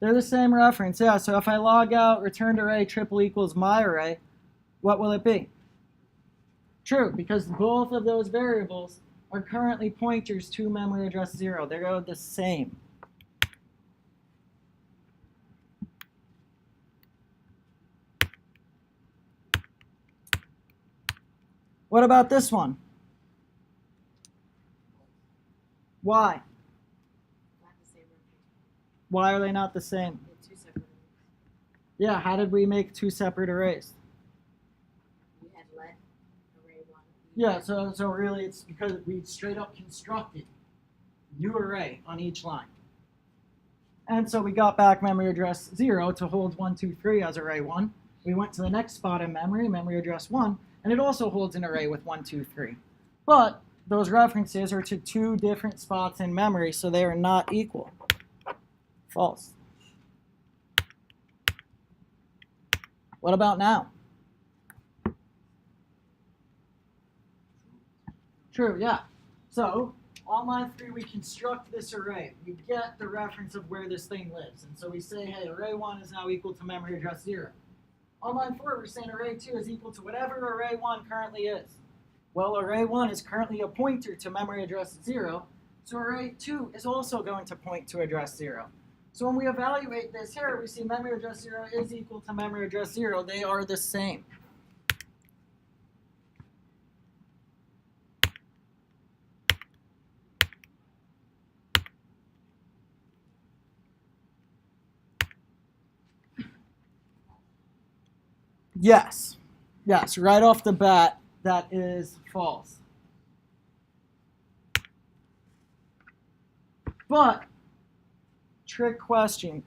A: They're the same reference, yeah. So if I log out returned array triple equals my array, what will it be? True, because both of those variables are currently pointers to memory address 0. They're the same. What about this one? Why?
D: Not the same reference.
A: Why are they not the same?
D: They're two separate arrays.
A: Yeah, how did we make two separate arrays?
D: We had let array 1.
A: Yeah, so really it's because we straight up constructed new array on each line. And so we got back memory address 0 to hold 1, 2, 3 as array 1. We went to the next spot in memory address 1, and it also holds an array with 1, 2, 3. But those references are to two different spots in memory, so they are not equal. False. What about now? True, yeah. So on line 3, we construct this array. We get the reference of where this thing lives. And so we say, hey, array 1 is now equal to memory address 0. On line 4, we're saying array 2 is equal to whatever array 1 currently is. Well, array 1 is currently a pointer to memory address 0, so array 2 is also going to point to address 0. So when we evaluate this here, we see memory address 0 is equal to memory address 0. They are the same. Yes, right off the bat, that is false. But, trick question.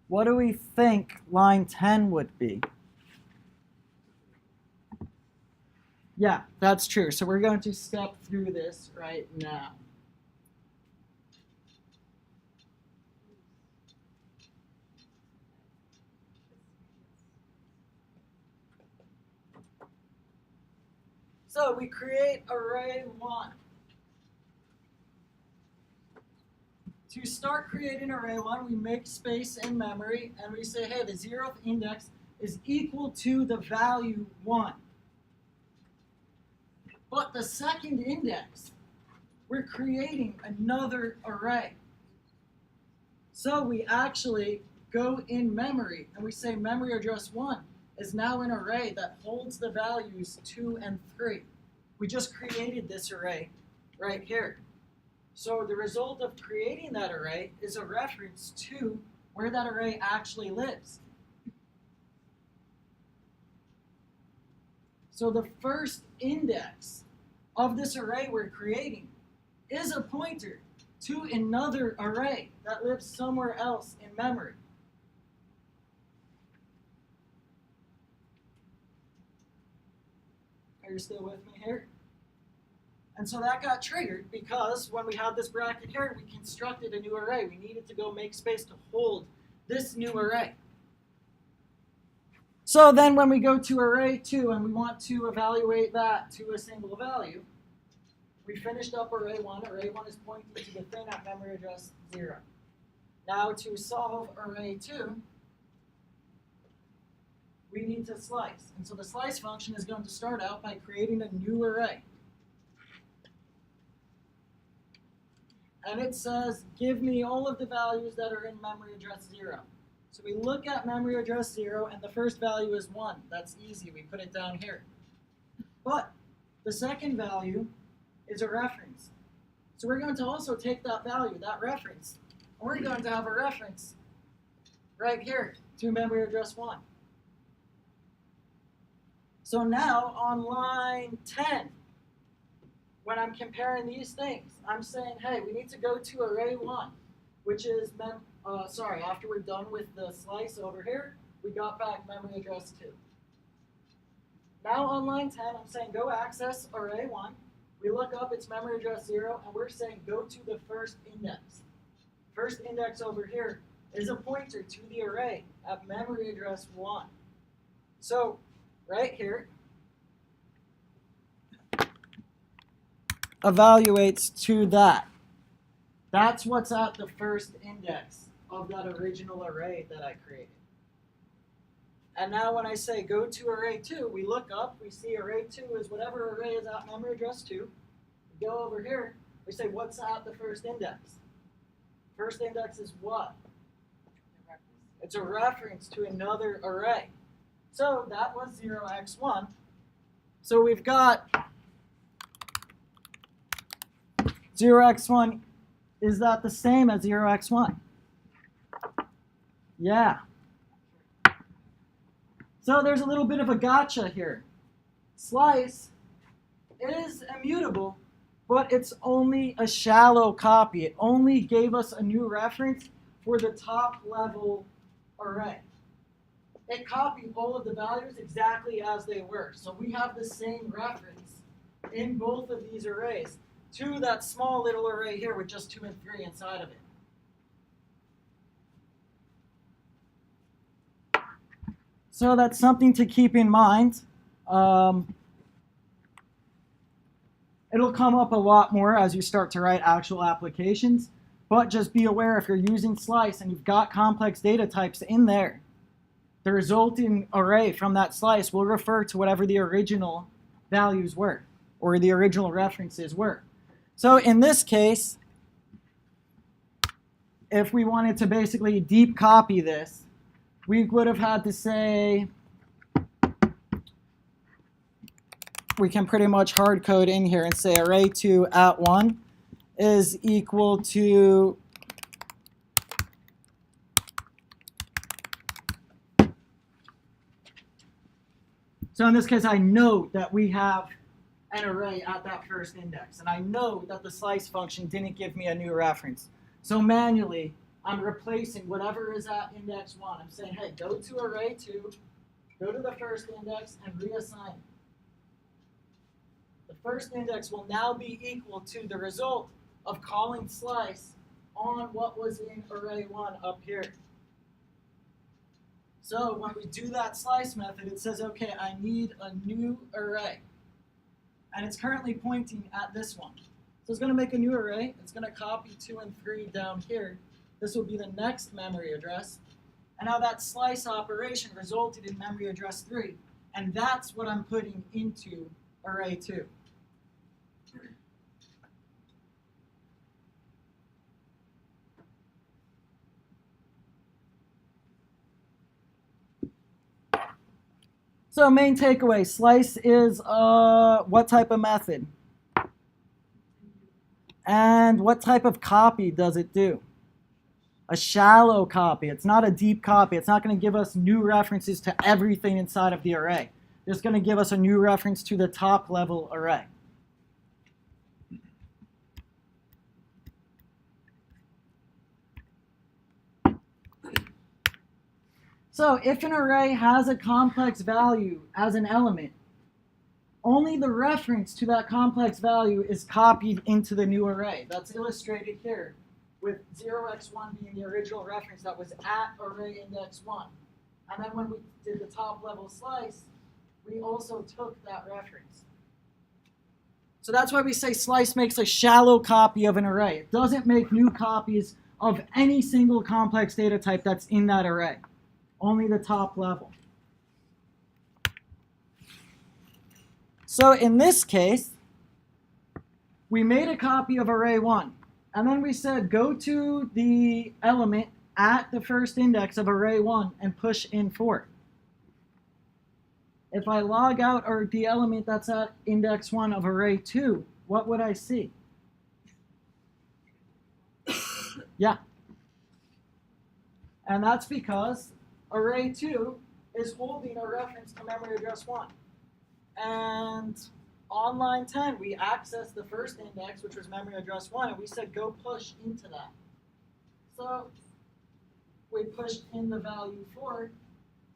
A: What do we think line 10 would be? Yeah, that's true. So we're going to step through this right now. So we create array 1. To start creating array 1, we make space in memory, and we say, hey, the 0th index is equal to the value 1. But the second index, we're creating another array. So we actually go in memory, and we say memory address 1 is now an array that holds the values 2 and 3. We just created this array right here. So the result of creating that array is a reference to where that array actually lives. So the first index of this array we're creating is a pointer to another array that lives somewhere else in memory. Are you still with me here? And so that got triggered because when we had this bracket here, we constructed a new array. We needed to go make space to hold this new array. So then when we go to array 2 and we want to evaluate that to a single value, we finished up array 1. Array 1 is pointing to the thing at memory address 0. Now to solve array 2, we need to slice. And so the slice function is going to start out by creating a new array. And it says, give me all of the values that are in memory address 0. So we look at memory address 0, and the first value is 1. That's easy. We put it down here. But the second value is a reference. So we're going to also take that value, that reference, and we're going to have a reference right here to memory address 1. So now on line 10, when I'm comparing these things, I'm saying, hey, we need to go to array 1, which is, after we're done with the slice over here, we got back memory address 2. Now on line 10, I'm saying go access array 1. We look up its memory address 0, and we're saying go to the first index. First index over here is a pointer to the array at memory address 1. So right here, evaluates to that. That's what's at the first index of that original array that I created. And now when I say go to array 2, we look up, we see array 2 is whatever array is at memory address 2. We go over here, we say what's at the first index? First index is what? It's a reference to another array. So that was 0x1. So we've got 0x1, is that the same as 0x1? Yeah. So there's a little bit of a gotcha here. Slice is immutable, but it's only a shallow copy. It only gave us a new reference for the top level array. It copied all of the values exactly as they were. So we have the same reference in both of these arrays to that small little array here with just 2 and 3 inside of it. So that's something to keep in mind. It'll come up a lot more as you start to write actual applications, but just be aware if you're using slice and you've got complex data types in there, the resulting array from that slice will refer to whatever the original values were, or the original references were. So in this case, if we wanted to basically deep copy this, we would have had to say, we can pretty much hard code in here and say array 2 at 1 is equal to so in this case, I know that we have an array at that first index, and I know that the slice function didn't give me a new reference. So manually, I'm replacing whatever is at index 1. I'm saying, hey, go to array 2, go to the first index, and reassign it. The first index will now be equal to the result of calling slice on what was in array 1 up here. So when we do that slice method, it says, okay, I need a new array. And it's currently pointing at this one. So it's going to make a new array. It's going to copy 2 and 3 down here. This will be the next memory address. And now that slice operation resulted in memory address 3. And that's what I'm putting into array 2. So main takeaway, slice is what type of method? And what type of copy does it do? A shallow copy. It's not a deep copy. It's not going to give us new references to everything inside of the array. It's going to give us a new reference to the top level array. So if an array has a complex value as an element, only the reference to that complex value is copied into the new array. That's illustrated here with 0x1 being the original reference that was at array index 1. And then when we did the top level slice, we also took that reference. So that's why we say slice makes a shallow copy of an array. It doesn't make new copies of any single complex data type that's in that array. Only the top level. So in this case, we made a copy of array 1. And then we said go to the element at the first index of array 1 and push in 4. If I log out or the element that's at index 1 of array 2, what would I see? Yeah. And that's because array 2 is holding a reference to memory address 1. And on line 10, we accessed the first index, which was memory address 1, and we said go push into that. So we pushed in the value 4.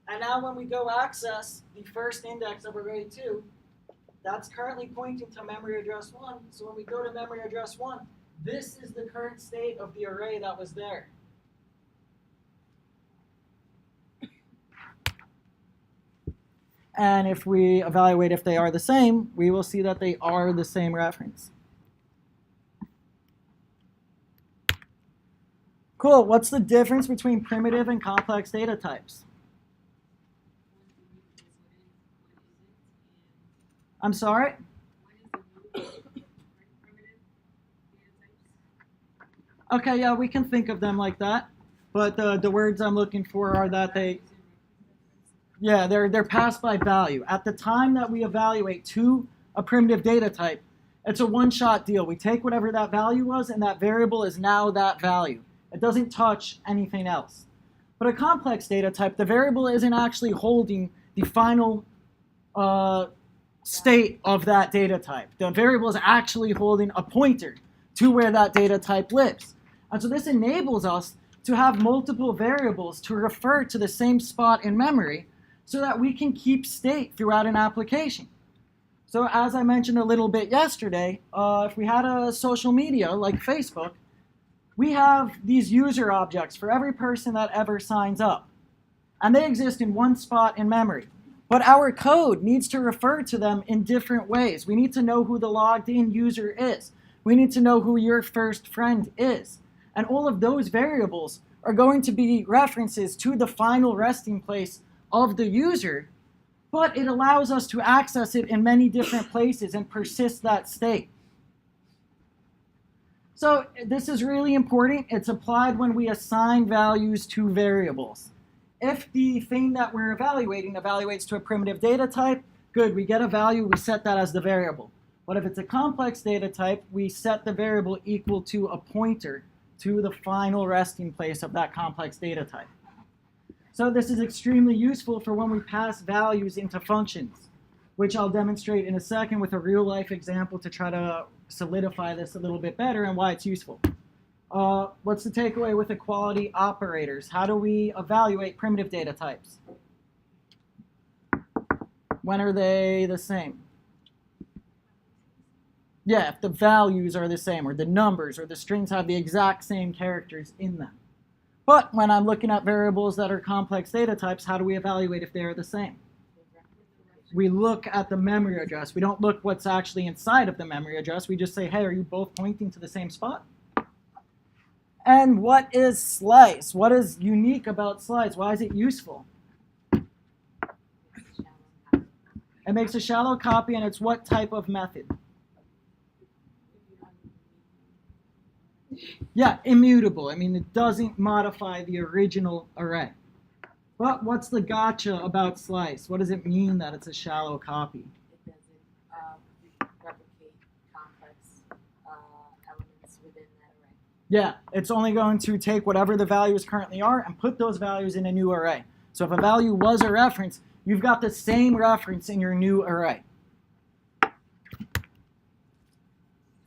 A: And now when we go access the first index of array 2, that's currently pointing to memory address 1. So when we go to memory address 1, this is the current state of the array that was there. And if we evaluate if they are the same, we will see that they are the same reference. Cool. What's the difference between primitive and complex data types? I'm sorry? Okay, yeah, we can think of them like that. But the words I'm looking for are that they're passed by value. At the time that we evaluate to a primitive data type, it's a one-shot deal. We take whatever that value was, and that variable is now that value. It doesn't touch anything else. But a complex data type, the variable isn't actually holding the final state of that data type. The variable is actually holding a pointer to where that data type lives. And so this enables us to have multiple variables to refer to the same spot in memory so that we can keep state throughout an application. So as I mentioned a little bit yesterday, if we had a social media like Facebook, we have these user objects for every person that ever signs up. And they exist in one spot in memory. But our code needs to refer to them in different ways. We need to know who the logged in user is. We need to know who your first friend is. And all of those variables are going to be references to the final resting place of the user, but it allows us to access it in many different places and persist that state. So this is really important. It's applied when we assign values to variables. If the thing that we're evaluating evaluates to a primitive data type, good, we get a value, we set that as the variable. But if it's a complex data type, we set the variable equal to a pointer to the final resting place of that complex data type. So this is extremely useful for when we pass values into functions, which I'll demonstrate in a second with a real-life example to try to solidify this a little bit better and why it's useful. What's the takeaway with equality operators? How do we evaluate primitive data types? When are they the same? Yeah, if the values are the same, or the numbers or the strings have the exact same characters in them. But when I'm looking at variables that are complex data types, how do we evaluate if they are the same? We look at the memory address. We don't look what's actually inside of the memory address. We just say, hey, are you both pointing to the same spot? And what is slice? What is unique about slice? Why is it useful? It makes a shallow copy, and it's what type of method? Yeah, immutable. I mean, it doesn't modify the original array. But what's the gotcha about slice? What does it mean that it's a shallow copy?
D: It doesn't replicate complex elements within that array.
A: Yeah, it's only going to take whatever the values currently are and put those values in a new array. So if a value was a reference, you've got the same reference in your new array.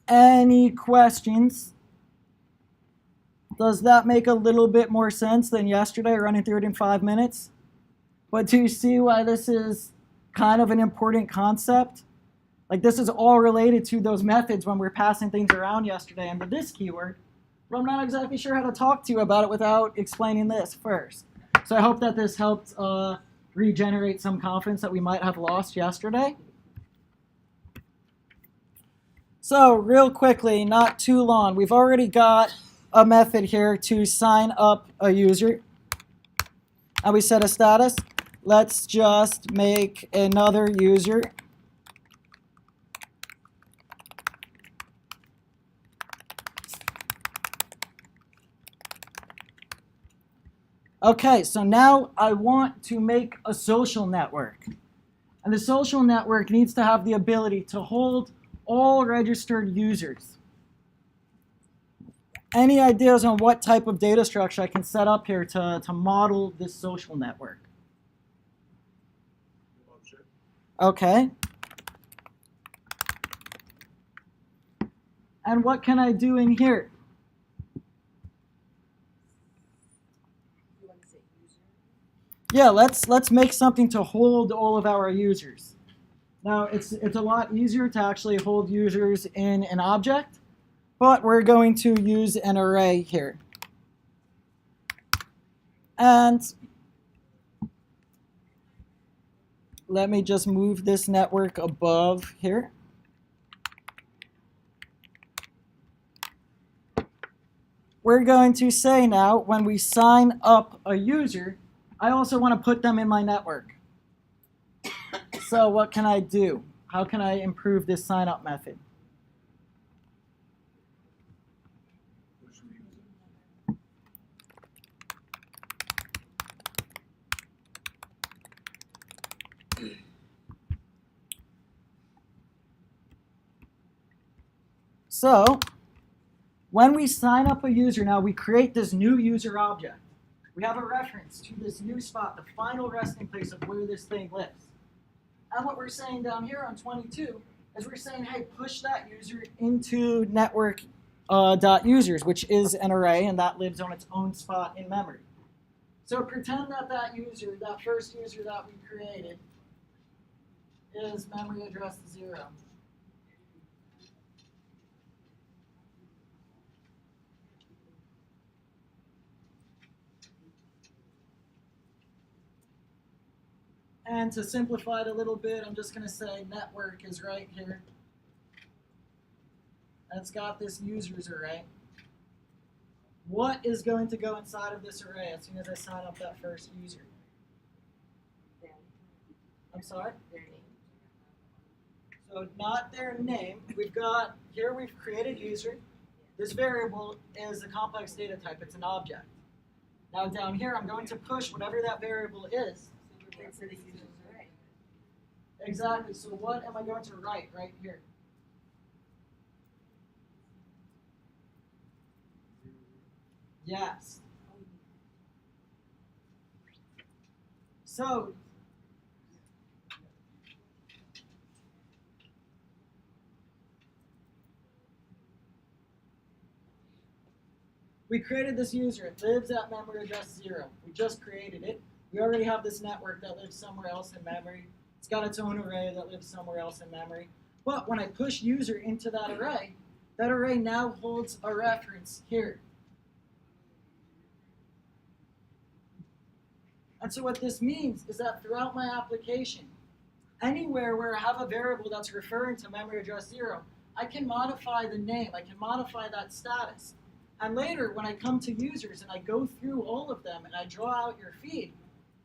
A: Any questions? Does that make a little bit more sense than yesterday, running through it in 5 minutes? But do you see why this is kind of an important concept? Like, this is all related to those methods when we're passing things around yesterday and the this keyword. But I'm not exactly sure how to talk to you about it without explaining this first. So I hope that this helped regenerate some confidence that we might have lost yesterday. So real quickly, not too long, we've already got a method here to sign up a user. And we set a status. Let's just make another user Okay, so now I want to make a social network. And the social network needs to have the ability to hold all registered users. Any ideas on what type of data structure I can set up here to model this social network? Okay. And what can I do in here?
D: You want to say user?
A: Yeah, let's make something to hold all of our users. Now, it's a lot easier to actually hold users in an object, but we're going to use an array here. And let me just move this network above here. We're going to say now, when we sign up a user, I also want to put them in my network. So what can I do? How can I improve this sign up method? So when we sign up a user, now we create this new user object. We have a reference to this new spot, the final resting place of where this thing lives. And what we're saying down here on 22 is we're saying, hey, push that user into network .users, which is an array, and that lives on its own spot in memory. So pretend that that user, that first user that we created, is memory address 0. And to simplify it a little bit, I'm just going to say network is right here. And it's got this users array. What is going to go inside of this array as soon as I sign up that first user? I'm sorry?
D: Their name.
A: So not their name. We've created user. This variable is a complex data type. It's an object. Now down here, I'm going to push whatever that variable is.
D: Into the user's array.
A: Exactly. So what am I going to write right here? Yes. So we created this user. It lives at memory address 0. We just created it. We already have this network that lives somewhere else in memory. It's got its own array that lives somewhere else in memory. But when I push user into that array now holds a reference here. And so what this means is that throughout my application, anywhere where I have a variable that's referring to memory address 0, I can modify the name, I can modify that status. And later, when I come to users and I go through all of them and I draw out your feed,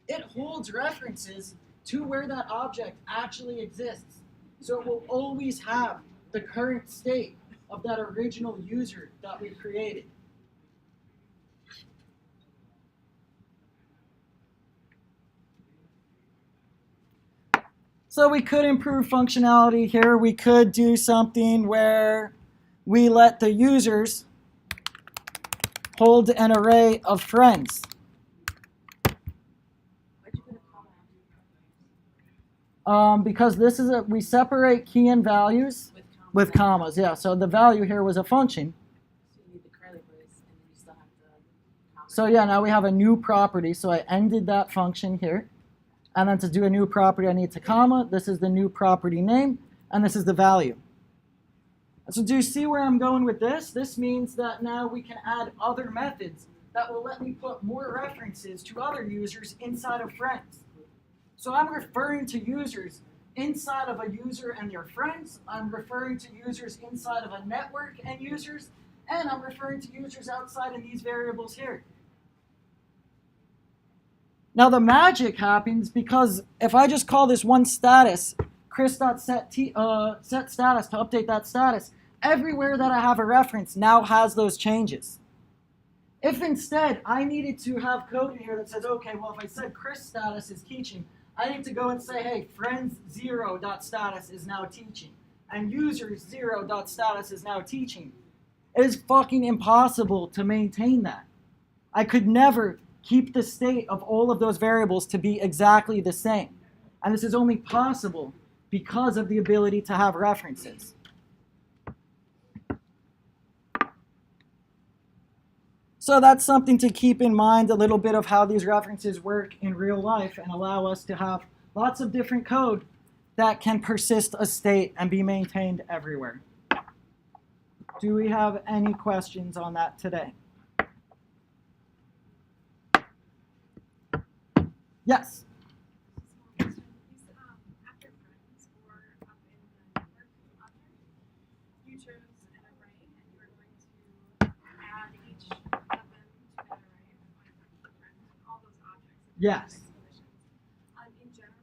A: it holds references to where that object actually exists. So it will always have the current state of that original user that we created. So we could improve functionality here. We could do something where we let the users hold an array of friends.
D: Why'd you put a comma?
A: Because this is we separate key and values with commas. Yeah, so the value here was a function.
D: So you need the curly brace, and then you still have the comma.
A: So yeah, now we have a new property. So I ended that function here. And then to do a new property, I need to comma. This is the new property name, and this is the value. And so do you see where I'm going with this? This means that now we can add other methods that will let me put more references to other users inside of friends. So I'm referring to users inside of a user and their friends. I'm referring to users inside of a network and users. And I'm referring to users outside of these variables here. Now the magic happens because if I just call this one status, Chris.set status to update that status, everywhere that I have a reference now has those changes. If instead I needed to have code in here that says, okay, well, if I said Chris status is teaching, I need to go and say, hey, friends0.status is now teaching, and users0.status is now teaching. It is fucking impossible to maintain that. I could never keep the state of all of those variables to be exactly the same. And this is only possible because of the ability to have references. So that's something to keep in mind, a little bit of how these references work in real life and allow us to have lots of different code that can persist a state and be maintained everywhere. Do we have any questions on that today? Yes?
C: After friends or up in the network object, you chose an array and you were going to add each of them to that array, friends, all those objects.
A: Yes.
C: In general,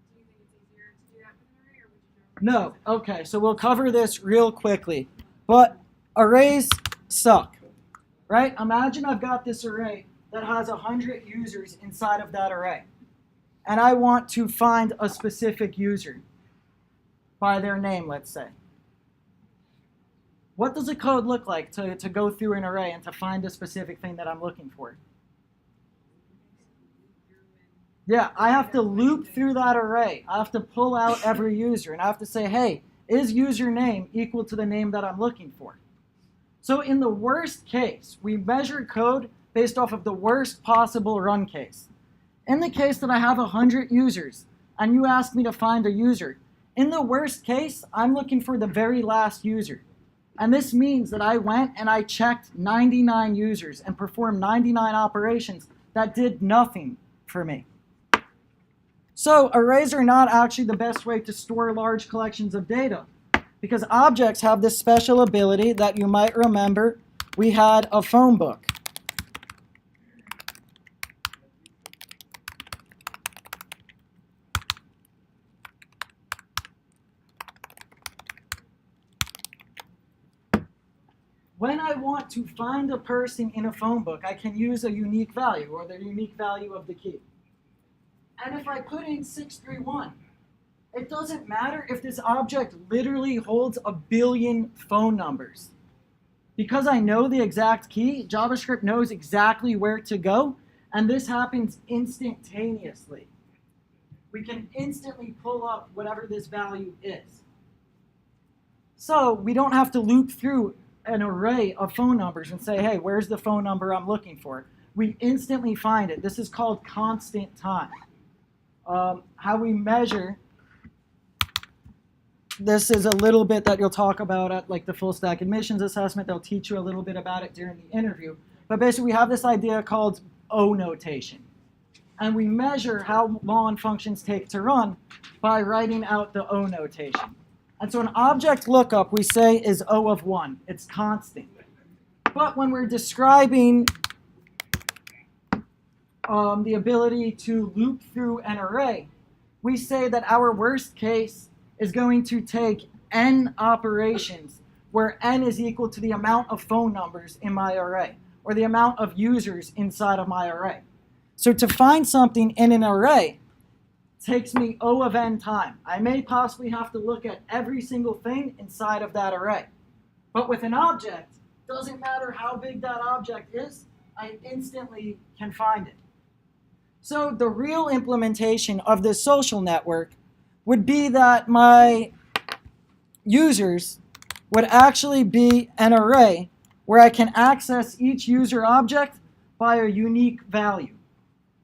C: do you think it's easier to do that with an array, or would you normally
A: No. Okay, so we'll cover this real quickly. But arrays suck, right? Imagine I've got this array that has 100 users inside of that array. And I want to find a specific user by their name, let's say. What does a code look like to go through an array and to find a specific thing that I'm looking for? Yeah, I have to loop through that array. I have to pull out every user, and I have to say, hey, is username equal to the name that I'm looking for? So in the worst case, we measure code based off of the worst possible run case. In the case that I have 100 users, and you ask me to find a user, in the worst case, I'm looking for the very last user. And this means that I went and I checked 99 users and performed 99 operations that did nothing for me. So arrays are not actually the best way to store large collections of data, because objects have this special ability that you might remember we had a phone book. When I want to find a person in a phone book, I can use a unique value, or the unique value of the key. And if I put in 631, it doesn't matter if this object literally holds 1 billion phone numbers. Because I know the exact key, JavaScript knows exactly where to go, and this happens instantaneously. We can instantly pull up whatever this value is. So we don't have to loop through an array of phone numbers and say, hey, where's the phone number I'm looking for? We instantly find it. This is called constant time. How we measure, this is a little bit that you'll talk about at like the full stack admissions assessment. They'll teach you a little bit about it during the interview. But basically we have this idea called O notation. And we measure how long functions take to run by writing out the O notation. And so an object lookup, we say, is O of 1. It's constant. But when we're describing the ability to loop through an array, we say that our worst case is going to take n operations, where n is equal to the amount of phone numbers in my array, or the amount of users inside of my array. So to find something in an array takes me O of n time. I may possibly have to look at every single thing inside of that array. But with an object, doesn't matter how big that object is, I instantly can find it. So the real implementation of this social network would be that my users would actually be an array where I can access each user object by a unique value.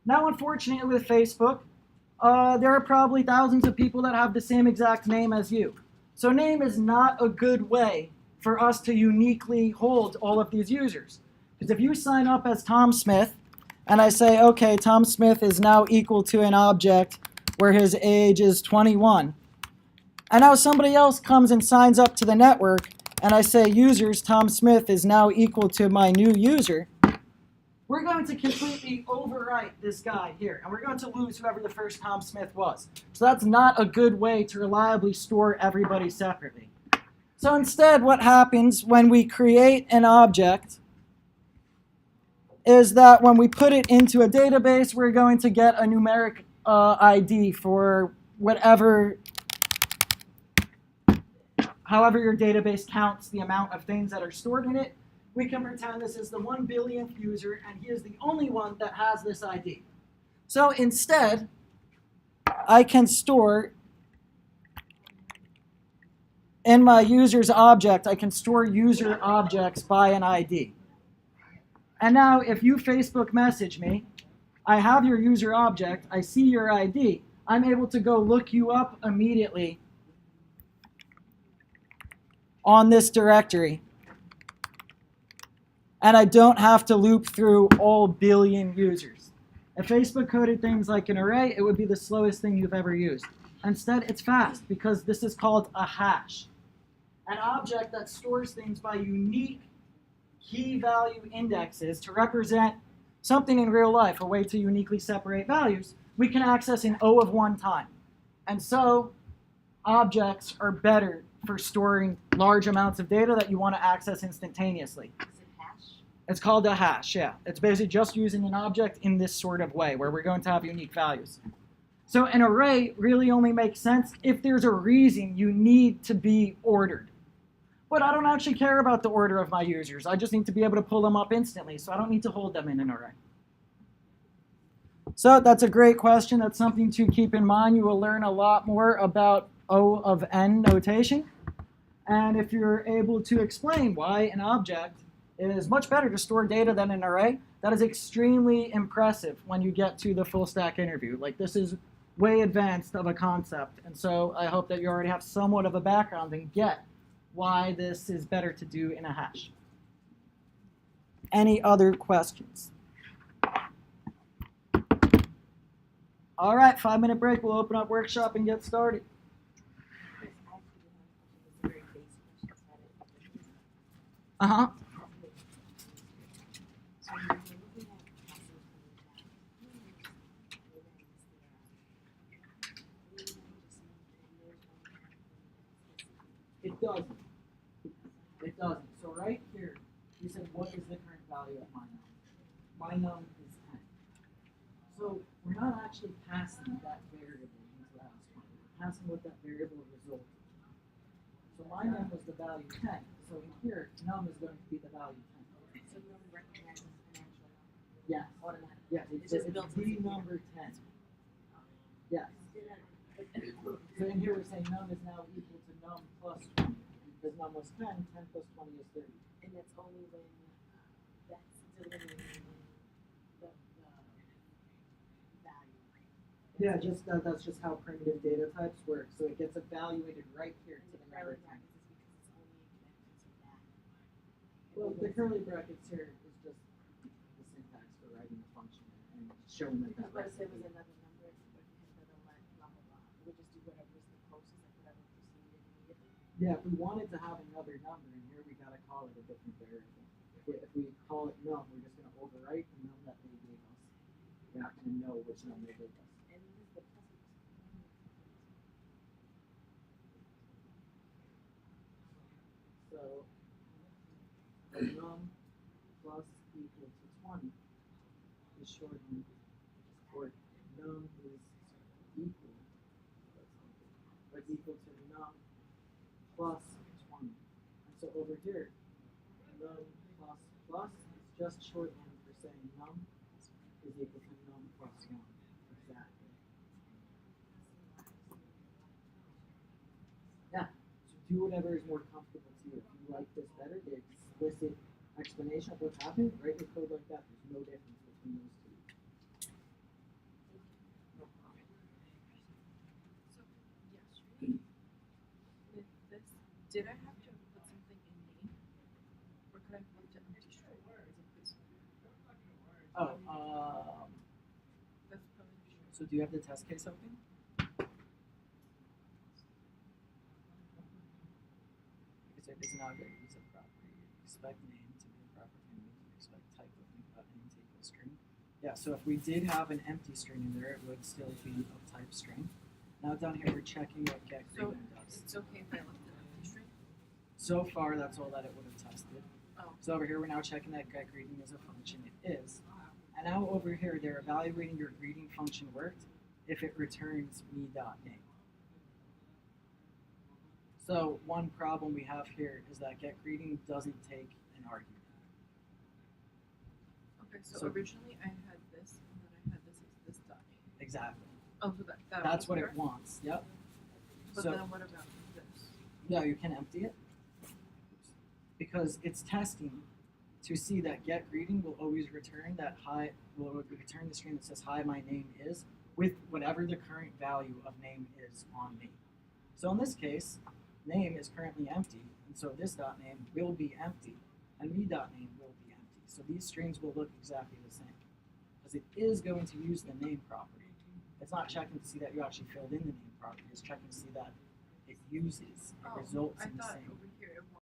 A: Now, unfortunately, with Facebook, there are probably thousands of people that have the same exact name as you. So name is not a good way for us to uniquely hold all of these users. Because if you sign up as Tom Smith, and I say, okay, Tom Smith is now equal to an object where his age is 21, and now somebody else comes and signs up to the network, and I say, users, Tom Smith is now equal to my new user, we're going to completely overwrite this guy here, and we're going to lose whoever the first Tom Smith was. So that's not a good way to reliably store everybody separately. So instead, what happens when we create an object is that when we put it into a database, we're going to get a numeric ID for however your database counts the amount of things that are stored in it. We can pretend this is the 1 billionth user, and he is the only one that has this ID. So instead, I can store in my user's object, I can store user objects by an ID. And now if you Facebook message me, I have your user object, I see your ID, I'm able to go look you up immediately on this directory. And I don't have to loop through all billion users. If Facebook coded things like an array, it would be the slowest thing you've ever used. Instead, it's fast because this is called a hash. An object that stores things by unique key value indexes to represent something in real life, a way to uniquely separate values, we can access in O of 1 time. And so objects are better for storing large amounts of data that you want to access instantaneously.
D: Is it hash?
A: It's called a hash, yeah. It's basically just using an object in this sort of way, where we're going to have unique values. So an array really only makes sense if there's a reason you need to be ordered. But I don't actually care about the order of my users. I just need to be able to pull them up instantly, so I don't need to hold them in an array. So that's a great question. That's something to keep in mind. You will learn a lot more about O of n notation. And if you're able to explain why an object is much better to store data than an array, that is extremely impressive when you get to the full stack interview. Like, this is way advanced of a concept. And so I hope that you already have somewhat of a background and get why this is better to do in a hash. Any other questions? All right, 5-minute break. We'll open up workshop and get started.
D: Chris, I actually have a very basic question.
A: Uh-huh.
D: So when you're looking at passive
A: It doesn't. It doesn't. So right here, you said, what is the current value of my num? My num is 10. So we're not actually passing that variable into the house function. We're passing what that variable resulted. So my num was the value 10. So in here, num is going to be the value 10.
D: So num recognizes an actual number.
A: Yes.
D: Automatically.
A: Yes.
D: It's just built
A: the
D: in.
A: number 10. Yes. So in here we're saying num is now equal to num plus 20. Because num was 10, 10 plus 20 is 30.
D: And that's only when that's delineating the value.
A: Yeah, just that's just how primitive data types work. So it gets evaluated right here to the number 10. Well, the curly brackets here is just the syntax for writing the function and showing that
D: Because
A: that
D: what if there
A: recipe.
D: was another number, if you had another let blah blah blah, it would just do whatever is the closest, like whatever proceeded immediately.
A: Yeah, if we wanted to have another number in here, we gotta call it a different variable. If we call it num, we're just gonna overwrite the num that they gave us. We're not gonna know which num they gave us.
D: And this is the plus.
A: So num plus equal to 20 is shortened, or num is equal, or equal to num plus 20. And so over here, num plus plus is just shorthand for saying num is equal to num plus 1. Exactly. Yeah, so do whatever is more comfortable to you. If you like this better, the explicit explanation of what's happening, write your code like that. There's no difference between those two. No problem.
F: So, yes, with this, did I have to put something in name? Or could I put it empty string as a placeholder?
A: Oh,
F: That's probably true.
A: so do you have the test case open? Because it is not good use of property. Expect name to be a property name. Expect type of name to equal string. Yeah, so if we did have an empty string in there, it would still be of type string. Now down here, we're checking what get
F: So
A: does.
F: it's okay if I left it empty string?
A: So far, that's all that it would have tested.
F: Oh,
A: So over here, we're now checking that getGreeting is a function. It is. And now over here, they're evaluating your greeting function worked if it returns me.name. So one problem we have here is that getGreeting doesn't take an argument.
H: Okay, so,
A: So-
H: originally I had this, and then I had this dot name.
A: Exactly.
H: Oh, so that
A: That's
H: was
A: what
H: there?
A: it wants. Yep.
H: But
A: So
H: then what about this?
A: no, you can empty it because it's testing to see that getGreeting will always return will return the string that says hi, my name is, with whatever the current value of name is on me. So in this case, name is currently empty, and so this dot name will be empty, and me dot name will be empty. So these strings will look exactly the same, because it is going to use the name property. It's not checking to see that you actually filled in the name property. It's checking to see that it uses, it results
H: I
A: in the
H: thought
A: same.
H: over here it